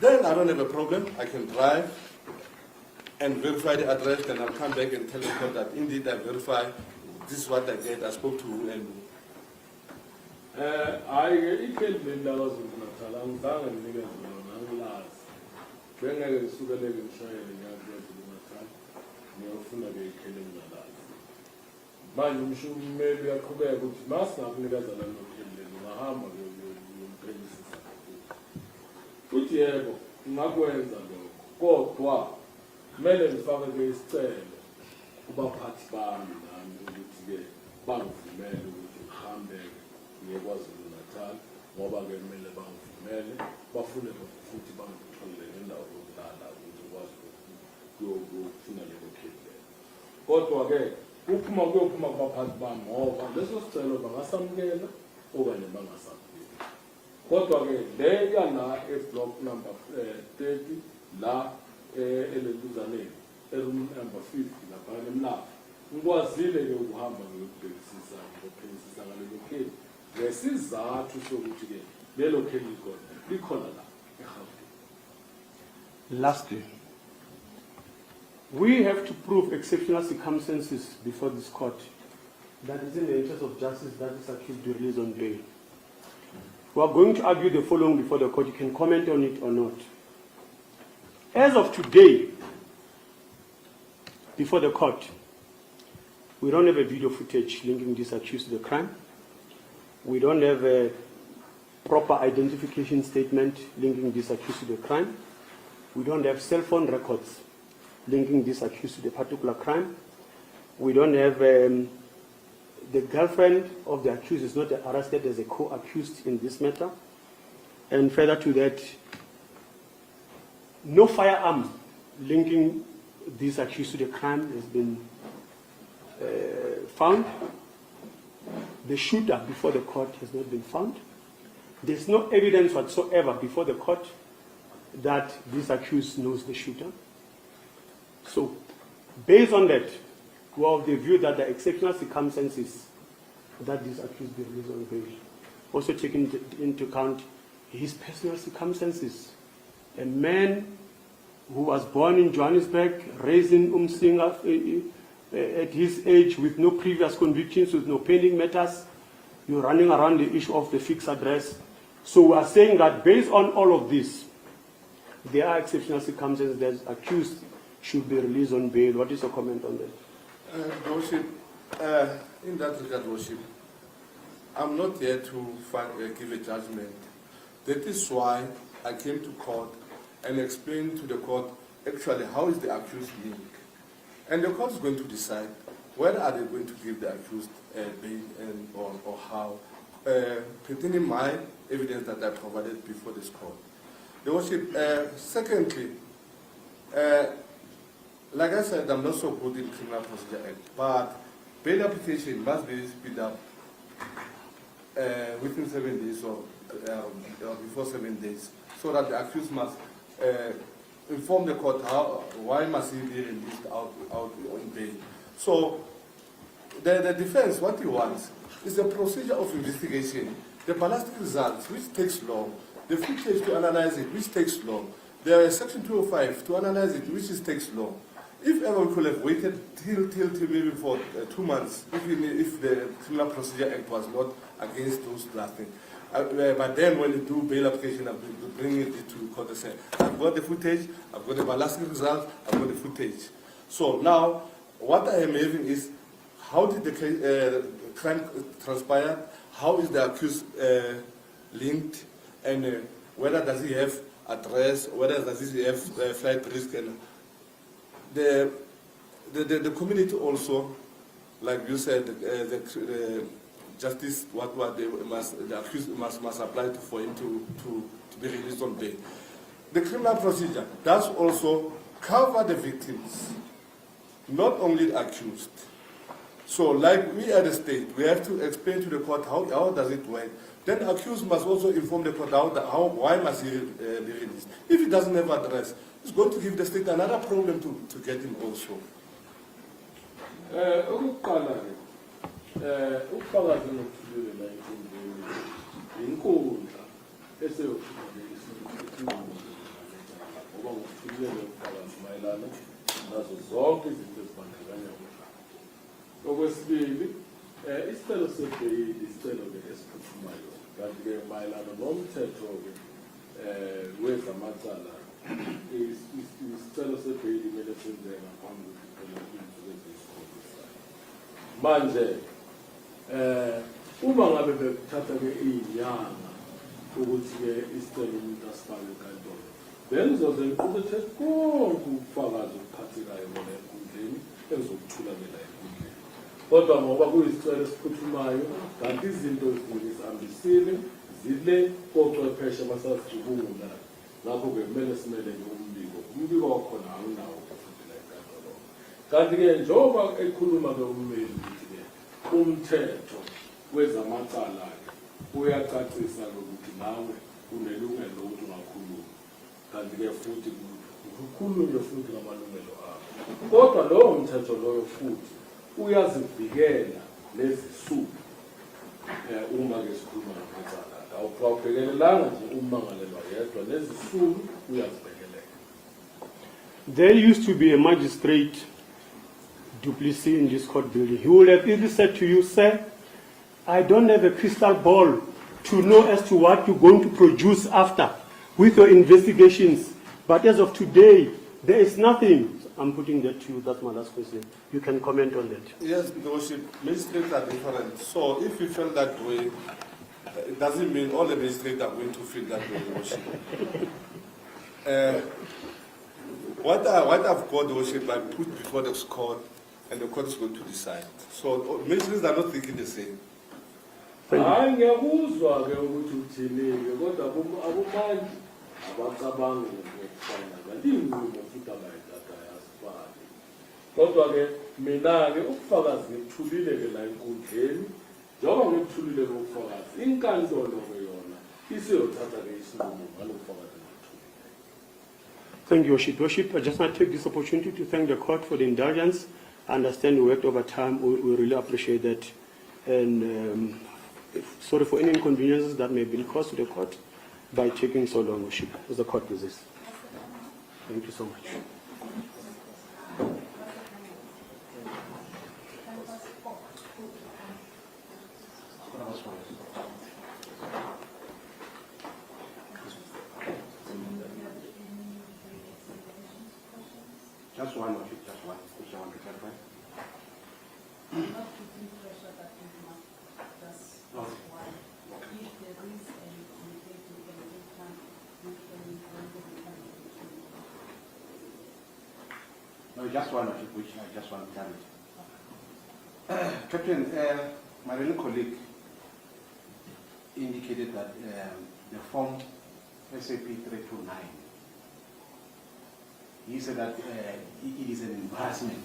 Speaker 3: then I don't have a problem. I can drive and verify the address, then I'll come back and tell the court that indeed I verify. This is what I get. I spoke to you and
Speaker 1: Hayi-ke ikheli leli la KwaZulu-Natal angizange nginikeze lona angilazi. Bengeke ngisukeleke ngishayele ngiya KwaZulu-Natal ngiyofuna-ke ikheli engingalazi. Manje umshumeli uyaqhubeka ukuthi masingakunikeza lelo kheli leli ungahamba uyomphelisisa. Futhi yebo ngingakwenza lokho, kodwa kumele ngifake-ke isicelo kubaphathi bami nami ukuthi-ke bangivumele ukuthi ngihambe-ke ngiye KwaZulu-Natal ngoba-ke kumele bangivumele bafune futhi bangitholele nendawo yokulala ukuthi ngikwazi ukufuna lelo kheli lelo. Kodwa-ke kuyophuma kubaphathi bami ngoba leso sicelo bangasamukela okanye bangasamukeli. Kodwa-ke le yala eblock number 30 la elentuzaneni eroom number 50 laphana emlapha ngikwazile-ke ukuhamba ngiyokubhekisisa ngophenyisisa ngalelo kheli ngesizathu sokuthi-ke lelo kheli likhona la eGauteng.
Speaker 2: Lastly, we have to prove exceptional circumstances before this court that is in the interest of justice that is accused to be released on bail. We are going to argue the following before the court. You can comment on it or not. As of today, before the court, we don't have a video footage linking this accused to the crime. We don't have a proper identification statement linking this accused to the crime. We don't have cell phone records linking this accused to the particular crime. We don't have the girlfriend of the accused is not arrested as a co-accused in this matter. And further to that, no firearm linking this accused to the crime has been found. The shooter before the court has not been found. There's no evidence whatsoever before the court that this accused knows the shooter. So, based on that, we are of the view that the exceptional circumstances that this accused be released on bail, also taking into account his personal circumstances. A man who was born in Johannesburg, raised in Umsinga at his age with no previous convictions, with no pending matters, you're running around the issue of the fixed address. So we are saying that based on all of this, there are exceptional circumstances that accused should be released on bail. What is your comment on that?
Speaker 3: Worship, in that regard, Worship, I'm not here to give a judgment. That is why I came to court and explained to the court actually how is the accused linked. And the court is going to decide whether are they going to give the accused bail or how, pertaining my evidence that I provided before this court. The Worship, secondly, like I said, I'm not so good in Criminal Procedure Act, but bail application must be speed up within 7 days or before 7 days, so that the accused must inform the court why must he be released out on bail. So the defense, what he wants is the procedure of investigation, the ballistic results, which takes long, the footage to analyze it, which takes long, there is Section 205 to analyze it, which takes long. If ever we could have waited till maybe for 2 months, if the Criminal Procedure Act was not against those drafting. But then when you do bail application, I'm bringing it to court and say, I've got the footage, I've got the ballistic result, I've got the footage. So now, what I am having is, how did the crime transpire? How is the accused linked? And whether does he have address, whether does he have flight risk? And the community also, like you said, the justice, the accused must apply for him to be released on bail. The criminal procedure does also cover the victims, not only the accused. So, like we at the state, we have to explain to the court how does it work. Then the accused must also inform the court why must he be released. If he doesn't have address, it's going to give the state another problem to get him also.
Speaker 1: Ukufakazi nokuthulile la inkundla eseyokuba ngokuthulile ukufakazi mayelana nazo zonke izinto ezibandakanya uhlanga. Okwesibili, isicelo sebheyili isicelo-ke esiphuthumayo, kanti-ke mayelana nomthetho-ke wezamacala, isicelo sebheyili kumele senzeke ngaphambi kokuphela kwezinsuku eziyisikhombisa. Manje uma ngabe bekuthatha-ke iy'nyanga ukuthi-ke isicelo umuntu asifake enkantolo, bengizoze ngiqukethe konke ubufakazi obuphathekayo bona enkundleni engizokuthulamela enkundleni. Kodwa ngoba kuyisicelo esiphuthumayo, kanti izinto zihambisile zile kochwepheshe basazijubula, ngakho-ke kumele simele-ke umbiko. Umbiko wakhona awunawo futhi la enkantolo. Kanti-ke njengoba ekhuluma-ke ummeli ukuthi-ke umthetho wezamacala-ke uyacacisa ukuthi nawe unelungelo lokuthi ungakhuluma. Kanti-ke futhi kukhulunywe futhi ngamalungelo akho. Kodwa lowo mthetho loyo futhi uyazivikela lezisulu uma-ke sikhuluma ngamacala. Awubhekelelanga nje ummangalelwa yedwa, lezisulu uyazibekelela.
Speaker 2: There used to be a magistrate Duplessis in this court building. He would have easily said to you, sir, I don't have a crystal ball to know as to what you're going to produce after with your investigations. But as of today, there is nothing. I'm putting that to you. That's my last question. You can comment on that.
Speaker 3: Yes, Your Worship, magistrates are different. So if you feel that way, it doesn't mean all the magistrates are going to feel that way, Your Worship. What I've got, Your Worship, I put before the court, and the court is going to decide. So magistrates are not thinking the same.
Speaker 1: Hayi ngiyakuzwa ke ukuthi uthini kodwa abomanje abacabanga ngokufana ngalinqumo futhi abayithatha yasifani. Kodwa ke mina ke ubufakazi ngikuthulile ke la enkundleni njengoba ngikuthulile ngobufakazi inkantolo ke yona isiyothatha ke isinqumo ngalobufakazi ngikuthulile.
Speaker 2: Thank you, Worship. Worship, I just want to take this opportunity to thank the court for the indulgence. I understand we worked over time. We really appreciate that. And sorry for any inconveniences that may have been caused to the court by taking so long, Worship, as the court pleases. Thank you so much.
Speaker 4: Just one, Worship, just one. Which I want to clarify. No, just one, Worship, which I just want to clarify. Captain, my little colleague indicated that the form SAP 329, he said that it is an embarrassment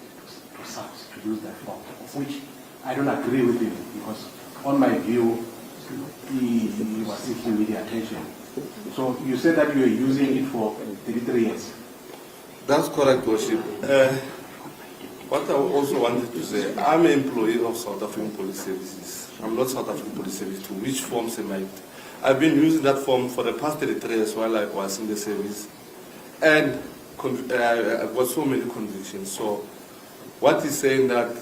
Speaker 4: to SAPS to use that form, of which I don't agree with him, because on my view, he was seeking media attention. So you said that you were using it for 33 years.
Speaker 3: That's correct, Worship. What I also wanted to say, I'm an employee of South African Police Services. I'm not South African Police Service. To which forms am I? I've been using that form for the past 33 years while I was in the service. And I've got so many convictions. So what he's saying that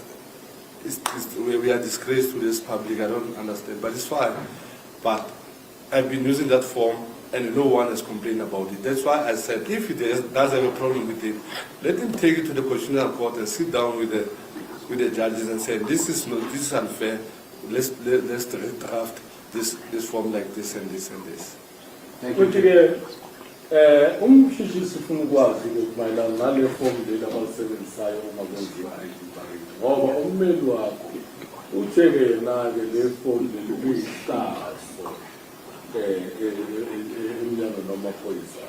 Speaker 3: we are disgraced to this public, I don't understand, but it's fine. But I've been using that form and no one has complained about it. That's why I said, if he does have a problem with it, let him take it to the Constitutional Court and sit down with the judges and say, this is unfair. Let's draft this form like this and this and this.
Speaker 4: Thank you.
Speaker 1: Umshishisi ufuna ukwazi mayelana nale form leli abalisebenzisayo uma kwenziwa i-barring ngoba ummeli wakho uthe-ke yena-ke le form leli kuyihlazo emnyango namaphoyisa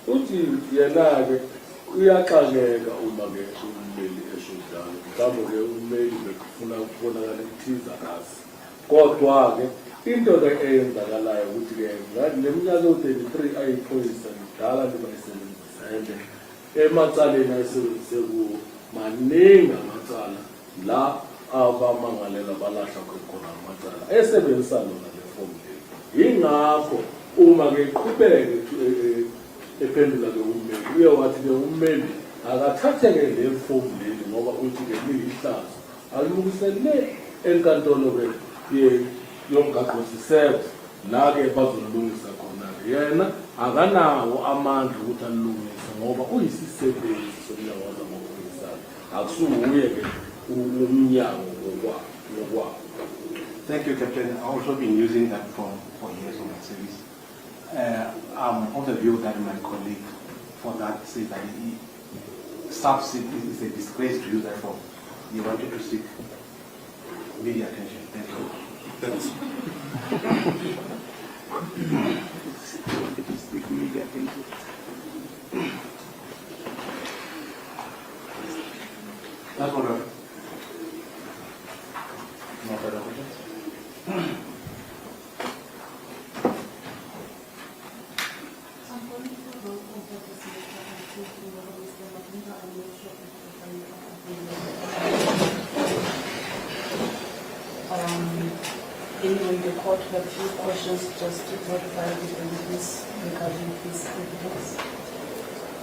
Speaker 1: uthi yena-ke uyaxakeka uma-ke ummeli esho njalo mhlawumbe-ke ummeli bekufuna ukubonakala kuthiza kasi kodwa-ke into-ke eyenzakalayo ukuthi-ke neminyaka yo-33 ayiphoyisa kudala libayisebenzisa and emacaleni ayisebenzise kuwo maningi amacala la abamangalela balahla khona amacala esebenzisa lona le form leli. Yingakho uma-ke qhubeke ephendula-ke ummeli uye wathi-ke ummeli akathathe-ke le form leli ngoba uthi-ke liyihlazo alungisele enkantolo-ke yomgaqosiseko la-ke bazolungisa khona-ke yena akanawo amandla ukuthi alungise ngoba uyisisebenzi somnyango wezamaphoyisa akusuye-ke umnyango ngokwawo.
Speaker 4: Thank you, Captain. I've also been using that form for years on my service. I'm of the view that my colleague for that said that SAPS is a disgrace to use that form. He wanted to seek media attention. Thank you.
Speaker 3: Thanks.
Speaker 4: That's all right. No further questions?
Speaker 5: I'm going to vote on purpose court have few questions just to verify the evidence regarding this evidence.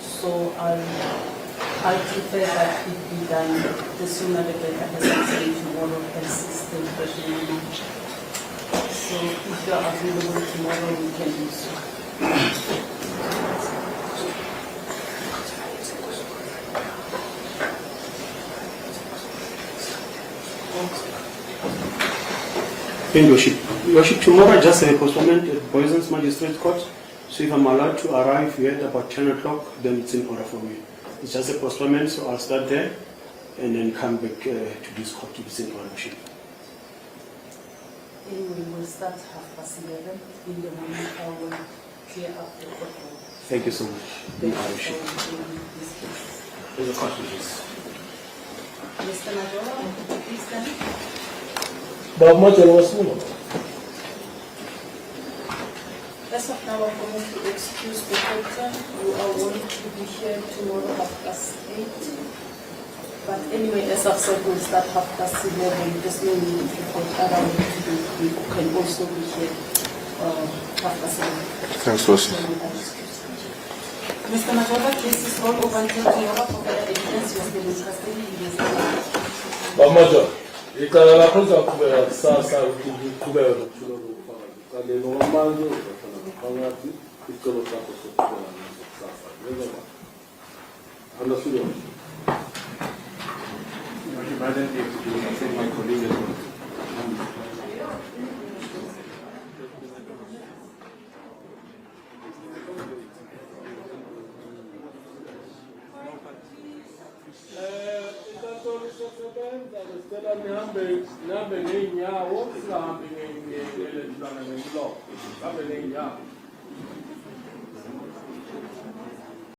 Speaker 5: So I prefer that it be done the sooner the better, as I'm saying tomorrow, as is the question on my check. So if you are available tomorrow, we can do so.
Speaker 2: Your Worship, tomorrow I just have a postponement at Boyson's Magistrate Court. So if I'm allowed to arrive here at about 10 o'clock, then it's in order for me. It's just a postponement, so I'll start there and then come back to this court to be in order, Worship.
Speaker 5: Anyway, we'll start 11:30 in the morning. I will clear up the court.
Speaker 2: Thank you so much.
Speaker 5: Thank
Speaker 2: Your
Speaker 5: you
Speaker 2: Worship.
Speaker 5: for
Speaker 2: There's a question, please.
Speaker 5: Mr. Majola, please stand.
Speaker 6: uMajola was
Speaker 5: As of now, I'm going to excuse the court. You are wanting to be here tomorrow 8:30. But anyway, as I've said, we'll start 11:30. There's no need for other way to do. We can also be here 7:30.
Speaker 6: Thanks, Worship.
Speaker 5: Mr. Majola, case is rolled over until tomorrow for further evidence. You are still in custody.
Speaker 6: uMajola, icala lakho
Speaker 1: Uzaqhubeka kusasa uqhubeke nokuthula lokufaka icaleni okwamanje uzohlala ngaphakathi isicelo sakho sokuqhubeka kusasa. Njengoba understood.
Speaker 4: Rather than I said my colleague as well.
Speaker 1: Nihambe ngeenyawo, singahambi ngemlomo. Nihambe ngeenyawo.